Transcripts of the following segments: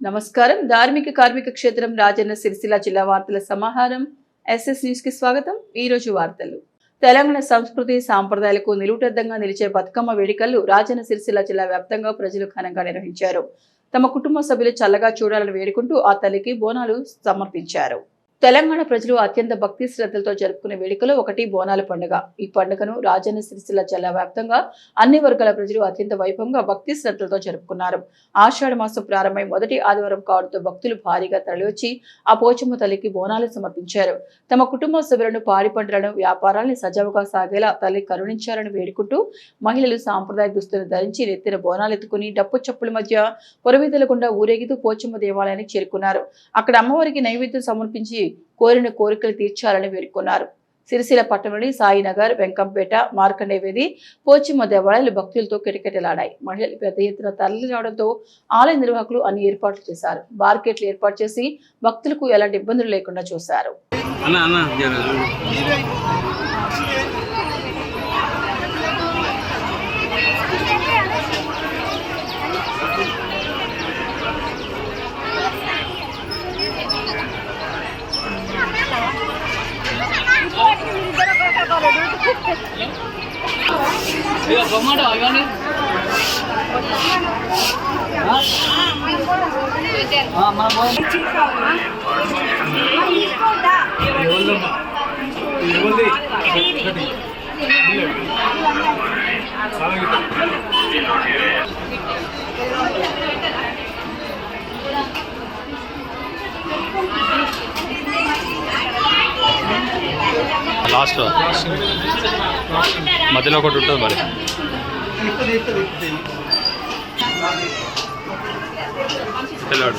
నమస్కారం. ధార్మిక కార్మిక క్షేత్రం రాజన్న సిరిసిల్ల జిల్లా వార్తల సమాహారం ఎస్ఎస్ న్యూస్ కి స్వాగతం. ఈ రోజు వార్తలు. తెలంగాణ సంస్కృతి సాంప్రదాయాలకు నిలువుటద్దంగా నిలిచే బతుకమ్మ వేడుకలు రాజన్న సిరిసిల్ల జిల్లా వ్యాప్తంగా ప్రజలు ఘనంగా నిర్వహించారు. తమ కుటుంబ సభ్యులు చల్లగా చూడాలని వేడుకుంటూ ఆ తల్లికి బోనాలు సమర్పించారు. తెలంగాణ ప్రజలు అత్యంత భక్తి శ్రద్ధలతో జరుపుకునే వేడుకలో ఒకటి బోనాల పండుగ. ఈ పండుగను రాజన్న సిరిసిల్ల జిల్లా వ్యాప్తంగా అన్ని వర్గాల ప్రజలు అత్యంత వైభవంగా భక్తి శ్రద్ధలతో జరుపుకున్నారు. ఆషాఢ మాసం ప్రారంభమై మొదటి ఆదివారం కావడంతో భక్తులు భారీగా తరలివచ్చి ఆ పోచమ్మ తల్లికి బోనాలు సమర్పించారు. తమ కుటుంబ సభ్యులను, పాడి పంటలను, వ్యాపారాన్ని సజావుగా సాగేలా తల్లి కరుణించాలని వేడుకుంటూ మహిళలు సాంప్రదాయ దుస్తులు ధరించి నెత్తిన బోనాలు ఎత్తుకుని డప్పు చప్పుల మధ్య పొరవీధుల గుండా ఊరేగితూ పోచమ్మ దేవాలయానికి చేరుకున్నారు. అక్కడ అమ్మవారికి నైవేద్యం సమర్పించి కోరిన కోరికలు తీర్చాలని వేడుకున్నారు. సిరిసిల్ల పట్టణంలోని సాయినగర్, వెంకంపేట, మార్కండేవేది, పోచమ్మ దేవాలయాలు భక్తులతో కిటకిటలాడాయి. మహిళలు పెద్ద ఎత్తున తరలి రావడంతో ఆలయ నిర్వాహకులు అన్ని ఏర్పాట్లు చేశారు. మార్కెట్లు ఏర్పాటు చేసి భక్తులకు ఎలాంటి ఇబ్బందులు లేకుండా చూశారు. లాస్ట్ మధ్యలో ఒకటి ఉంటుంది మరి తెల్లాడు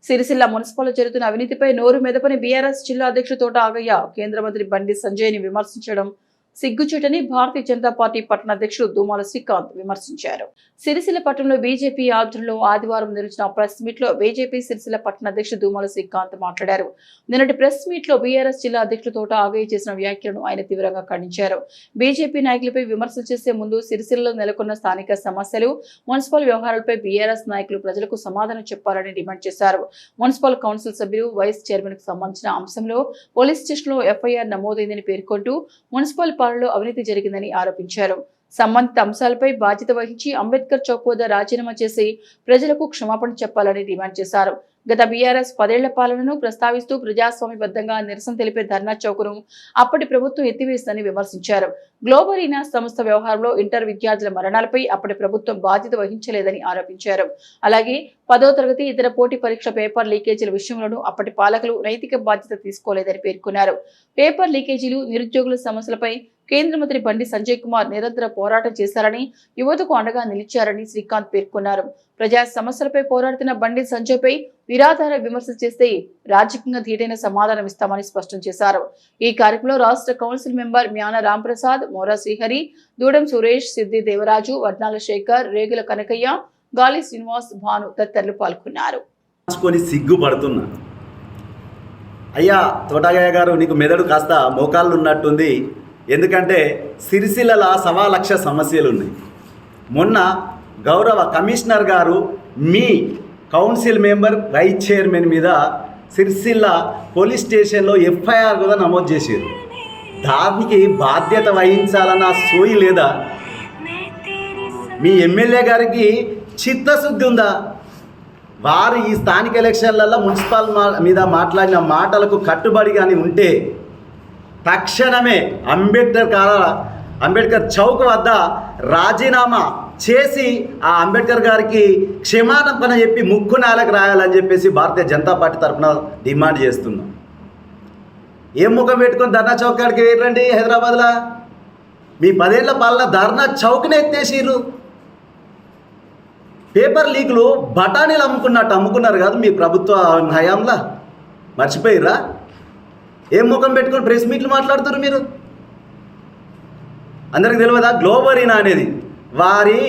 సిరిసిల్ల మున్సిపల్ జరుగుతున్న అవినీతిపై నోరు మెదపని బీఆర్ఎస్ జిల్లా అధ్యక్షుడు తోట ఆగయ్య కేంద్ర మంత్రి బండి సంజయ్ ని విమర్శించడం సిగ్గుచేటని భారతీయ జనతా పార్టీ పట్టణ అధ్యక్షుడు దుమాల శ్రీకాంత్ విమర్శించారు. సిరిసిల్ల పట్టణంలో బీజేపీ ఆధ్వర్యంలో ఆదివారం నిర్వహించిన ప్రెస్ మీట్ లో బీజేపీ సిరిసిల్ల పట్టణ అధ్యక్షుడు దుమాల శ్రీకాంత్ మాట్లాడారు. నిన్నటి ప్రెస్ మీట్ లో బీఆర్ఎస్ జిల్లా అధ్యక్షుడు తోట ఆగయ్య చేసిన వ్యాఖ్యలను ఆయన తీవ్రంగా ఖండించారు. బీజేపీ నాయకులపై విమర్శలు చేసే ముందు సిరిసిల్లలో నెలకొన్న స్థానిక సమస్యలు, మున్సిపల్ వ్యవహారాలపై బీఆర్ఎస్ నాయకులు ప్రజలకు సమాధానం చెప్పాలని డిమాండ్ చేశారు. మున్సిపల్ కౌన్సిల్ సభ్యులు, వైస్ చైర్మన్ కు సంబంధించిన అంశంలో పోలీస్ స్టేషన్లో ఎఫ్ఐఆర్ నమోదైందని పేర్కొంటూ మున్సిపల్ పాలనలో అవినీతి జరిగిందని ఆరోపించారు. సంబంధిత అంశాలపై బాధ్యత వహించి అంబేద్కర్ చౌక్ వద్ద రాజీనామా చేసి ప్రజలకు క్షమాపణ చెప్పాలని డిమాండ్ చేశారు. గత బీఆర్ఎస్ 10 ఏళ్ల పాలనను ప్రస్తావిస్తూ ప్రజాస్వామ్యబద్ధంగా నిరసన తెలిపే ధర్నా చౌక్ను అప్పటి ప్రభుత్వం ఎత్తివేసిందని విమర్శించారు. గ్లోబల్ ఇనాస్ సంస్థ వ్యవహారంలో ఇంటర్ విద్యార్థుల మరణాలపై అప్పటి ప్రభుత్వం బాధ్యత వహించలేదని ఆరోపించారు. అలాగే 10వ తరగతి ఇతర పోటీ పరీక్ష పేపర్ లీకేజీల విషయంలోనూ అప్పటి పాలకులు నైతిక బాధ్యత తీసుకోలేదని పేర్కొన్నారు. పేపర్ లీకేజీలు, నిరుద్యోగుల సమస్యలపై కేంద్ర మంత్రి బండి సంజయ్ కుమార్ నిరంతర పోరాటం చేశారని, యువతకు అండగా నిలిచారని శ్రీకాంత్ పేర్కొన్నారు. ప్రజా సమస్యలపై పోరాడుతున్న బండి సంజయ్ పై నిరాధార విమర్శలు చేస్తే రాజకీయంగా ధీటైన సమాధానం ఇస్తామని స్పష్టం చేశారు. ఈ కార్యక్రమంలో రాష్ట్ర కౌన్సిల్ మెంబర్ మ్యాన రాంప్రసాద్, మోరా శ్రీహరి, దూడం సురేష్, సిద్ది దేవరాజు, వడ్నాల శేఖర్, రేగుల కనకయ్య, గాలి శ్రీనివాస్, భాను తదితరులు పాల్గొన్నారు. సిగ్గుపడుతున్నా అయ్యా తోటగయ్య గారు, నీకు మెదడు కాస్త మోకాళ్ళు ఉన్నట్టుంది. ఎందుకంటే సిరిసిల్ల 1,00,000 సమస్యలు ఉన్నాయి. మొన్న గౌరవ కమిషనర్ గారు మీ కౌన్సిల్ మెంబర్, వైస్ చైర్మన్ మీద సిరిసిల్ల పోలీస్ స్టేషన్లో ఎఫ్ఐఆర్ కూడా నమోదు చేశారు. దానికి బాధ్యత వహించాలన్న సోయి లేదా? మీ ఎమ్మెల్యే గారికి చిత్తశుద్ధి ఉందా? వారు ఈ స్థానిక ఎలక్షన్లలో మున్సిపల్ మీద మాట్లాడిన మాటలకు కట్టుబడి కానీ ఉంటే తక్షణమే అంబేద్కర్ చౌక్ వద్ద రాజీనామా చేసి ఆ అంబేద్కర్ గారికి క్షమాపణ చెప్పి ముక్కు నేలకు రాయాలని చెప్పేసి భారతీయ జనతా పార్టీ తరఫున డిమాండ్ చేస్తున్నాం. ఏం ముఖం పెట్టుకొని ధర్నా చౌక్ కాడికి వెళ్ళండి. హైదరాబాద్లో మీ 10 ఏళ్ల పాలన ధర్నా చౌక్నే ఎత్తేసిర్రు. పేపర్ లీకులు బఠానీలు అమ్ముకున్నట్టు అమ్ముకున్నారు కాదు మీ ప్రభుత్వ హయాంలో, మర్చిపోయిర్రా? ఏం ముఖం పెట్టుకొని ప్రెస్ మీట్లు మాట్లాడుతున్నారు మీరు? అందరికి తెలియదా? గ్లోబల్ ఇనా అనేది వారి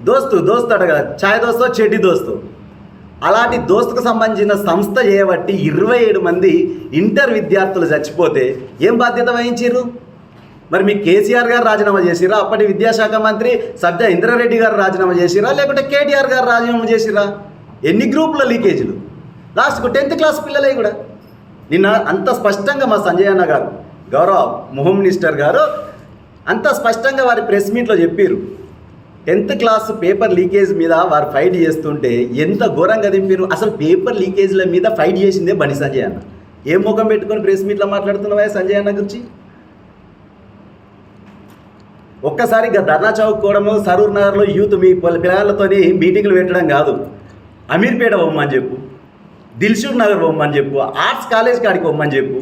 దోస్తు అట కదా, ఛాయ్ దోస్తో చెడ్డి దోస్తు. అలాంటి దోస్తుకు సంబంధించిన సంస్థ చేయబట్టి 27 మంది ఇంటర్ విద్యార్థులు చచ్చిపోతే ఏం బాధ్యత వహించారు? మరి మీ కేసీఆర్ గారు రాజీనామా చేసిరా? అప్పటి విద్యాశాఖ మంత్రి సబ్జా ఇంద్రారెడ్డి గారు రాజీనామా చేసిరా? లేకుంటే కేటీఆర్ గారు రాజీనామా చేసిరా? ఎన్ని గ్రూపుల లీకేజీలు? లాస్ట్కు 10th క్లాస్ పిల్లలే కూడా. నిన్న అంత స్పష్టంగా మా సంజయ్ అన్న గారు, గౌరవ హోమ్ మినిస్టర్ గారు అంత స్పష్టంగా వారి ప్రెస్ మీట్లో చెప్పారు. 10th క్లాస్ పేపర్ లీకేజ్ మీద వారు ఫైట్ చేస్తుంటే ఎంత ఘోరంగా దింపారు. అసలు పేపర్ లీకేజ్ల మీద ఫైట్ చేసిందే బండి సంజయ్ అన్న. ఏం ముఖం పెట్టుకొని ప్రెస్ మీట్లో మాట్లాడుతున్నావా సంజయ్ అన్న గురించి? ఒక్కసారి ధర్నా చౌక్కోవడము, సరూర్ నగర్లో యూత్ మీ పిల్లలతో మీటింగ్లు పెట్టడం కాదు, అమీర్పేట పోమ్మని చెప్పు, దిల్సుఖ్ నగర్ పోమ్మని చెప్పు, ఆర్ట్స్ కాలేజ్ కాడికి పోమ్మని చెప్పు.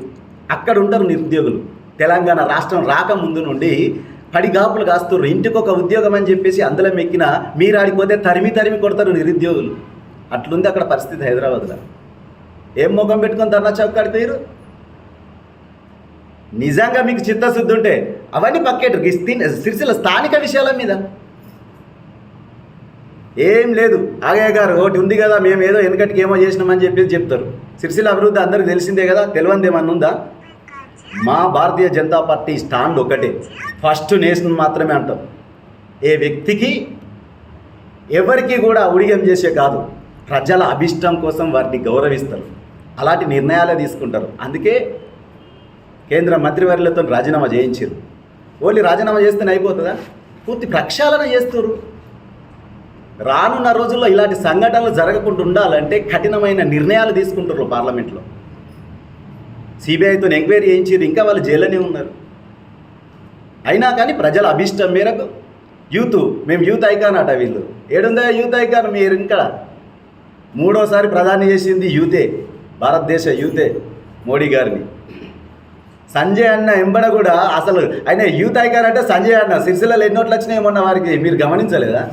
అక్కడ ఉంటారు నిరుద్యోగులు. తెలంగాణ రాష్ట్రం రాకముందు నుండి పడిగాపులు కాస్తున్నారు. ఇంటికి ఒక ఉద్యోగం అని చెప్పేసి అందులో మెక్కిన మీరు ఆడిపోతే తరిమి కొడతారు నిరుద్యోగులు. అట్లుంది అక్కడ పరిస్థితి హైదరాబాద్లో. ఏం ముఖం పెట్టుకొని ధర్నా చౌక్ కాడిపోయారు? నిజంగా మీకు చిత్తశుద్ధి ఉంటే అవన్నీ పక్కేటరు. సిరిసిల్ల స్థానిక విషయాల మీద ఏం లేదు. ఆగయ్య గారు ఒకటి ఉంది కదా, మేము ఏదో వెనకటికి ఏమో చేసినామని చెప్పేసి చెప్తారు. సిరిసిల్ల అభివృద్ధి అందరికీ తెలిసిందే కదా, తెలియంది ఏమన్నా ఉందా? మా భారతీయ జనతా పార్టీ స్టాండ్ ఒకటే, ఫస్ట్ నేషన్ మాత్రమే అంటాం. ఏ వ్యక్తికి ఎవరికి కూడా ఉడిగం చేసే కాదు, ప్రజల అభిష్టం కోసం వారిని గౌరవిస్తారు, అలాంటి నిర్ణయాలే తీసుకుంటారు. అందుకే కేంద్ర మంత్రివర్యులతో రాజీనామా చేయించారు. ఓన్లీ రాజీనామా చేస్తేనే అయిపోతుందా? పూర్తి ప్రక్షాళన చేస్తారు. రానున్న రోజుల్లో ఇలాంటి సంఘటనలు జరగకుండా ఉండాలంటే కఠినమైన నిర్ణయాలు తీసుకుంటారు పార్లమెంట్లో. సిబిఐతో ఎంక్వైరీ చేయించారు, ఇంకా వాళ్ళు జైల్లోనే ఉన్నారు. అయినా కానీ ప్రజల అభిష్టం మేరకు మేము యూత్ ఐకాన్ అట. వీళ్ళు ఏడుందా యూత్ ఐకాన్? మీరు ఇంకా 3వసారి ప్రధాని చేసింది యూతే, భారతదేశ యూతే మోడీ గారిని. సంజయ్ అన్న ఎంబడ కూడా అసలు ఆయన యూత్ ఐకాన్ అంటే సంజయ్ అన్న. సిరిసిల్లలో ఎన్నోట్లు వచ్చినాయి మొన్న వారికి, మీరు గమనించలేదా?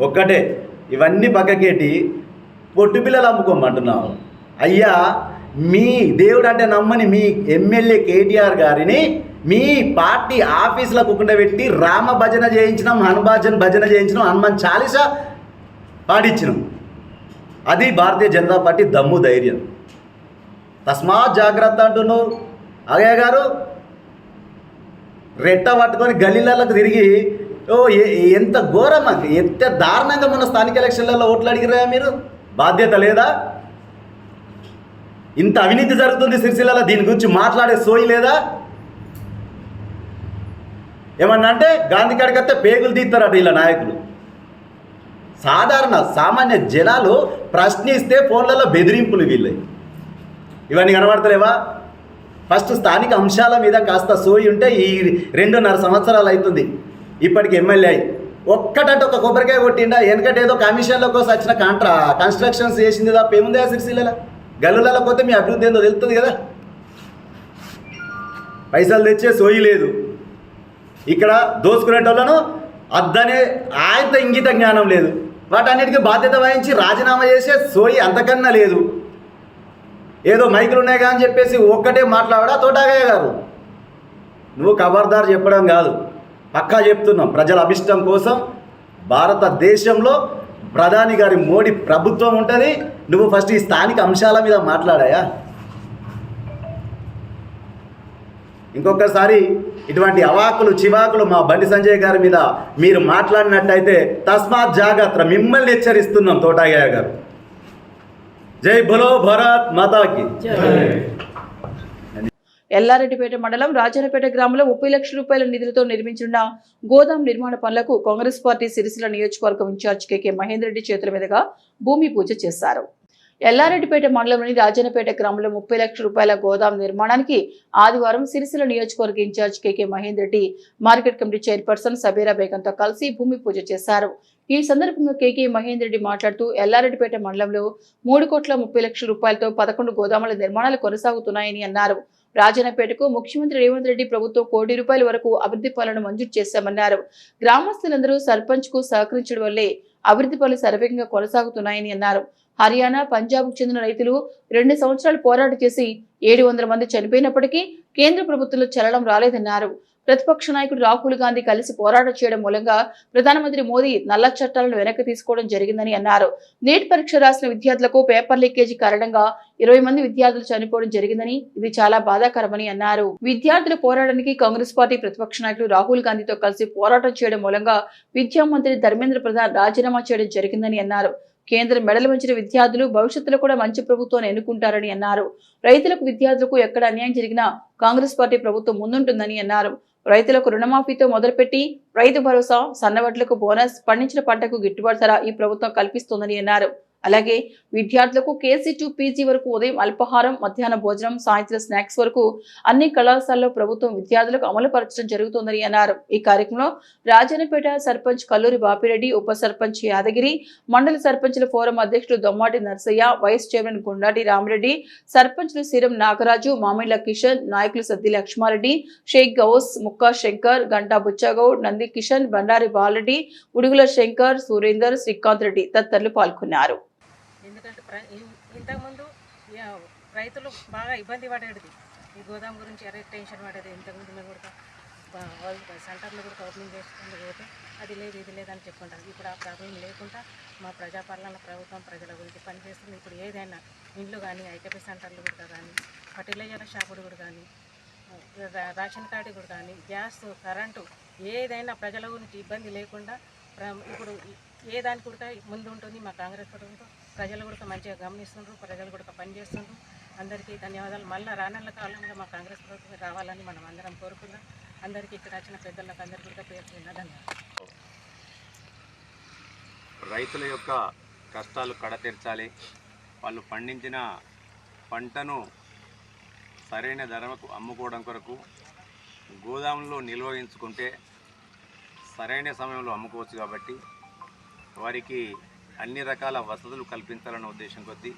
ఒక్కటే ఇవన్నీ పక్కకేటి పొట్టు పిల్లలు అమ్ముకోమంటున్నావు. అయ్యా, మీ దేవుడు అంటే నమ్మని మీ ఎమ్మెల్యే కేటీఆర్ గారిని మీ పార్టీ ఆఫీసులో కుకుండా పెట్టి రామ భజన చేయించినాం, హనుమాన్ భజన చేయించినాం, హనుమాన్ చాలీసా పాడించినాం. అది భారతీయ జనతా పార్టీ దమ్ము ధైర్యం. తస్మాత్ జాగ్రత్త అంటున్నావు అగయ్య గారు. రెట్ట పట్టుకొని గల్లీలకు తిరిగి ఎంత ఘోరం, ఎంత దారుణంగా మన స్థానిక ఎలక్షన్లలో ఓట్లు అడిగిరా మీరు? బాధ్యత లేదా? ఇంత అవినీతి జరుగుతుంది సిరిసిల్లలో, దీని గురించి మాట్లాడే సోయి లేదా? ఏమన్నా అంటే గాంధీ కాడికత్తే పేగులు తీస్తారట ఇలా నాయకులు. సామాన్య జనాలు ప్రశ్నిస్తే ఫోన్లలో బెదిరింపులు వీళ్ళవి. ఇవన్నీ కనబడతలేవా? ఫస్ట్ స్థానిక అంశాల మీద కాస్త సోయి ఉంటే ఈ 2.5 సంవత్సరాలు అవుతుంది ఇప్పటికి ఎమ్మెల్యే అయి. ఒక్కటంటే ఒక కొబ్బరికాయ కొట్టిండా? వెనకటి ఏదో కమిషన్ల కోసం వచ్చిన కన్స్ట్రక్షన్స్ చేసింది తప్ప ఏముంది ఆ సిరిసిల్లలో? గల్లులలో పోతే మీ అభివృద్ధి ఏందో తెలుస్తుంది కదా. పైసలు తెచ్చే సోయి లేదు. ఇక్కడ దోసుకునేటోళ్ళను అద్దనే ఆయత ఇంగిత జ్ఞానం లేదు. వాటన్నిటికీ బాధ్యత వహించి రాజీనామా చేసే సోయి అంతకన్నా లేదు. ఏదో మైకులు ఉన్నాయి కానీ చెప్పేసి ఒక్కటే మాట్లాడా తోటాగయ్య గారు. నువ్వు ఖబర్దార్ చెప్పడం కాదు, పక్కా చెప్తున్నాం. ప్రజల అభిష్టం కోసం భారతదేశంలో ప్రధాని గారి మోడీ ప్రభుత్వం ఉంటుంది. నువ్వు ఫస్ట్ ఈ స్థానిక అంశాల మీద మాట్లాడాయా? ఇంకొకసారి ఇటువంటి అవాకులు చివాకులు మా బండి సంజయ్ గారి మీద మీరు మాట్లాడినట్టయితే తస్మాత్ జాగ్రత్త, మిమ్మల్ని హెచ్చరిస్తున్నాం తోటాగయ్య గారు. జై బలో భారత్ మాతాకి. ఎల్లారెడ్డిపేట మండలం రాజన్నపేట గ్రామంలో 30 లక్షల రూపాయల నిధులతో నిర్మించిన గోదాం నిర్మాణ పనులకు కాంగ్రెస్ పార్టీ సిరిసిల్ల నియోజకవర్గం ఇన్ఛార్జ్ కేకే మహేందర్ రెడ్డి చేతుల మీదుగా భూమి పూజ చేశారు. ఎల్లారెడ్డిపేట మండలంలోని రాజన్నపేట గ్రామంలో 30 లక్షల రూపాయల గోదాం నిర్మాణానికి ఆదివారం సిరిసిల్ల నియోజకవర్గ in charge KK Mahender Reddy market committee chairperson Sabira బేగంతో కలిసి భూమి పూజ చేశారు. ఈ సందర్భంగా కేకే మహేందర్ రెడ్డి మాట్లాడుతూ ఎల్లారెడ్డిపేట మండలంలో 3,30,00,000 రూపాయలతో 11 గోదాముల నిర్మాణాలు కొనసాగుతున్నాయని అన్నారు. రాజన్నపేటకు ముఖ్యమంత్రి రేవంత్ రెడ్డి ప్రభుత్వం ₹1 కోటి వరకు అభివృద్ధి పనులను మంజూరు చేశామన్నారు. గ్రామస్తులందరూ సర్పంచ్ కు సహకరించడం వల్లే అభివృద్ధి పనులు శరవేగంగా కొనసాగుతున్నాయని అన్నారు. హర్యానా, పంజాబ్కు చెందిన రైతులు 2 సంవత్సరాలు పోరాటం చేసి 700 మంది చనిపోయినప్పటికీ కేంద్ర ప్రభుత్వంలో చలనం రాలేదన్నారు. ప్రతిపక్ష నాయకుడు రాహుల్ గాంధీ కలిసి పోరాటం చేయడం మూలంగా ప్రధానమంత్రి మోదీ నల్ల చట్టాలను వెనక్కి తీసుకోవడం జరిగిందని అన్నారు. నీట్ పరీక్ష రాసిన విద్యార్థులకు పేపర్ లీకేజీ కారణంగా 20 మంది విద్యార్థులు చనిపోవడం జరిగిందని, ఇది చాలా బాధాకరమని అన్నారు. విద్యార్థుల పోరాటానికి కాంగ్రెస్ పార్టీ ప్రతిపక్ష నాయకుడు రాహుల్ గాంధీతో కలిసి పోరాటం చేయడం మూలంగా విద్యా మంత్రి ధర్మేంద్ర ప్రధాన్ రాజీనామా చేయడం జరిగిందని అన్నారు. కేంద్రం మెడలు వంచిన విద్యార్థులు భవిష్యత్తులో కూడా మంచి ప్రభుత్వాన్ని ఎన్నుకుంటారని అన్నారు. రైతులకు, విద్యార్థులకు ఎక్కడ అన్యాయం జరిగినా కాంగ్రెస్ పార్టీ ప్రభుత్వం ముందుంటుందని అన్నారు. రైతులకు రుణమాఫీతో మొదలుపెట్టి రైతు భరోసా, సన్నవడ్లకు బోనస్, పండించిన పంటకు గిట్టుబాటు ధర ఈ ప్రభుత్వం కల్పిస్తోందని అన్నారు. అలాగే విద్యార్థులకు కేజీ టు పీజీ వరకు ఉదయం అల్పాహారం, మధ్యాహ్న భోజనం, సాయంత్రం స్నాక్స్ వరకు అన్ని కళాశాలలో ప్రభుత్వం విద్యార్థులకు అమలు పరచడం జరుగుతోందని అన్నారు. ఈ కార్యక్రమంలో రాజన్నపేట సర్పంచ్ కల్లూరి బాపిరెడ్డి, ఉప సర్పంచ్ యాదగిరి, మండల సర్పంచుల ఫోరం అధ్యక్షుడు దొమ్మాటి నర్సయ్య, వైస్ చైర్మన్ గుండాటి రామరెడ్డి, సర్పంచ్లు సిరం నాగరాజు, మామిళ్ల కిషన్, నాయకులు సద్ది లక్ష్మారెడ్డి, షేక్ గౌస్, ముక్కా శంకర్, గంటా బుచ్చగౌడ్, నంది కిషన్, బండారి బాలరెడ్డి, ఉడుగుల శంకర్, సురేందర్, శ్రీకాంత్ రెడ్డి తదితరులు పాల్గొన్నారు. ఎందుకంటే ఇంతకుముందు రైతులు బాగా ఇబ్బంది పడేది ఈ గోదాం గురించి టెన్షన్ పడేది. ఇంతకుముందు మేము కూడా సెంటర్లు కూడా ఓపెనింగ్ చేసుకుంటూ పోతే అది లేదు ఇది లేదని చెప్పుకుంటారు. ఇప్పుడు ఆ ప్రాబ్లం లేకుండా మా ప్రజాపాలన ప్రభుత్వం ప్రజల గురించి పనిచేస్తుంది. ఇప్పుడు ఏదైనా ఇండ్లు కానీ, ఐటీపీ సెంటర్లు కూడా కానీ, ఫర్టిలైజర్ షాపులు కూడా కానీ, రేషన్ కార్డు కూడా కానీ, గ్యాస్, కరెంటు ఏదైనా ప్రజల గురించి ఇబ్బంది లేకుండా ఇప్పుడు ఏ దానికి కూడా ముందు ఉంటుంది మా కాంగ్రెస్ ప్రభుత్వం. ప్రజలు కూడా మంచిగా గమనిస్తుండ్రు, ప్రజలు కూడా పనిచేస్తుండ్రు. అందరికీ ధన్యవాదాలు. మళ్ళీ రానున్న కాలంలో మా కాంగ్రెస్ ప్రభుత్వం రావాలని మనం అందరం కోరుకుందాం. అందరికీ ఇక్కడ వచ్చిన పెద్దలకు అందరికీ కూడా పేరు ధన్యవాదాలు. రైతుల యొక్క కష్టాలు కడతీర్చాలి. వాళ్ళు పండించిన పంటను సరైన ధరకు అమ్ముకోవడం కొరకు గోదాములో నిల్వ ఉంచుకుంటే సరైన సమయంలో అమ్ముకోవచ్చు. కాబట్టి వారికి అన్ని రకాల వసతులు కల్పించాలన్న ఉద్దేశం కొద్దీ,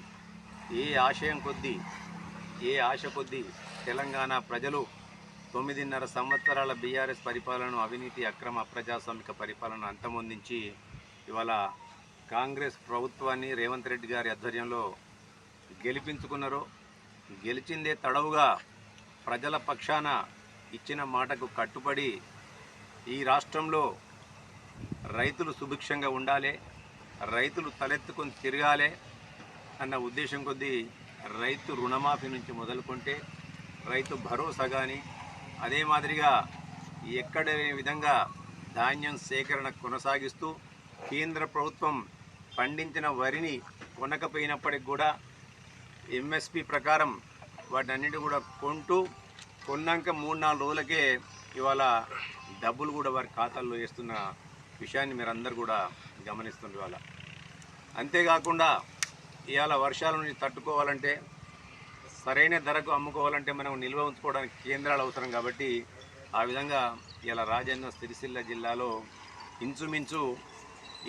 ఏ ఆశ కొద్దీ తెలంగాణ ప్రజలు 9.5 సంవత్సరాల బీఆర్ఎస్ పరిపాలనను, అవినీతి, అక్రమ, అప్రజాస్వామిక పరిపాలనను అంతమొందించి ఇవాళ కాంగ్రెస్ ప్రభుత్వాన్ని రేవంత్ రెడ్డి గారి ఆధ్వర్యంలో గెలిపించుకున్నారు. గెలిచిందే తడవుగా ప్రజల పక్షాన ఇచ్చిన మాటకు కట్టుబడి ఈ రాష్ట్రంలో రైతులు సుభిక్షంగా ఉండాలి, రైతులు తలెత్తుకొని తిరగాలి అన్న ఉద్దేశం కొద్దీ రైతు రుణమాఫీ నుంచి మొదలుకుంటే రైతు భరోసా కానీ, అదే మాదిరిగా ఎక్కడ లేని విధంగా ధాన్యం సేకరణ కొనసాగిస్తూ కేంద్ర ప్రభుత్వం పండించిన వరిని కొనకపోయినప్పటికి కూడా ఎంఎస్పి ప్రకారం వాటన్నిటి కూడా కొన్నాక 3-4 రోజులకే ఇవాళ డబ్బులు కూడా వారి ఖాతాల్లో వేస్తున్న విషయాన్ని మీరు అందరు కూడా గమనిస్తున్నారు. ఇవాళ అంతేకాకుండా ఇవాళ వర్షాల నుంచి తట్టుకోవాలంటే, సరైన ధరకు అమ్ముకోవాలంటే మనం నిల్వ ఉంచుకోవడానికి కేంద్రాలు అవసరం. కాబట్టి ఆ విధంగా ఇలా రాజన్న సిరిసిల్ల జిల్లాలో ఇంచుమించు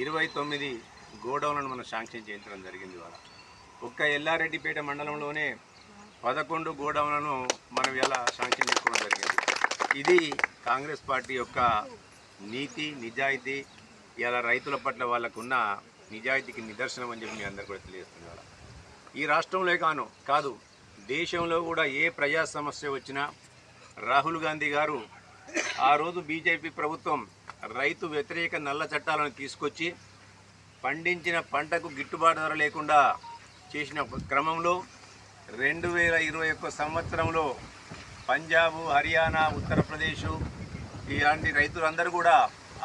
29 గోడౌన్లను మనం శాంక్షన్ చేయించడం జరిగింది. ఇవాళ ఒక్క ఎల్లారెడ్డిపేట మండలంలోనే 11 గోడౌన్లను మనం ఇలా శాంక్షన్ చేసుకోవడం జరిగింది. ఇది కాంగ్రెస్ పార్టీ యొక్క నీతి నిజాయితీ, ఇలా రైతుల పట్ల వాళ్ళకున్న నిజాయితీకి నిదర్శనం అని చెప్పి మీ అందరికీ కూడా తెలియజేస్తున్నారు. ఈ రాష్ట్రంలో కాదు దేశంలో కూడా ఏ ప్రజా సమస్య వచ్చినా రాహుల్ గాంధీ గారు ఆ రోజు బీజేపీ ప్రభుత్వం రైతు వ్యతిరేక నల్ల చట్టాలను తీసుకొచ్చి పండించిన పంటకు గిట్టుబాటు ధర లేకుండా చేసిన క్రమంలో 2021 సంవత్సరంలో పంజాబ్, హర్యానా, ఉత్తరప్రదేశ్ ఇలాంటి రైతులందరూ కూడా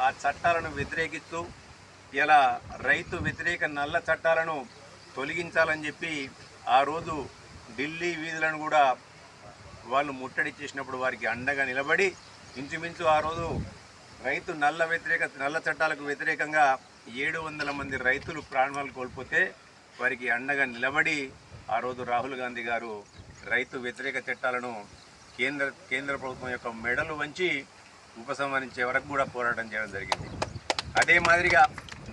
ఆ చట్టాలను వ్యతిరేకిస్తూ ఇలా రైతు వ్యతిరేక నల్ల చట్టాలను తొలగించాలని చెప్పి ఆ రోజు ఢిల్లీ వీధులను కూడా వాళ్ళు ముట్టడి చేసినప్పుడు వారికి అండగా నిలబడి ఇంచుమించు ఆ రోజు రైతు నల్ల చట్టాలకు వ్యతిరేకంగా 700 మంది రైతులు ప్రాణాలు కోల్పోతే వారికి అండగా నిలబడి ఆ రోజు రాహుల్ గాంధీ గారు రైతు వ్యతిరేక చట్టాలను కేంద్ర ప్రభుత్వం యొక్క మెడలు వంచి ఉపసంహరించే వరకు కూడా పోరాటం చేయడం జరిగింది. అదే మాదిరిగా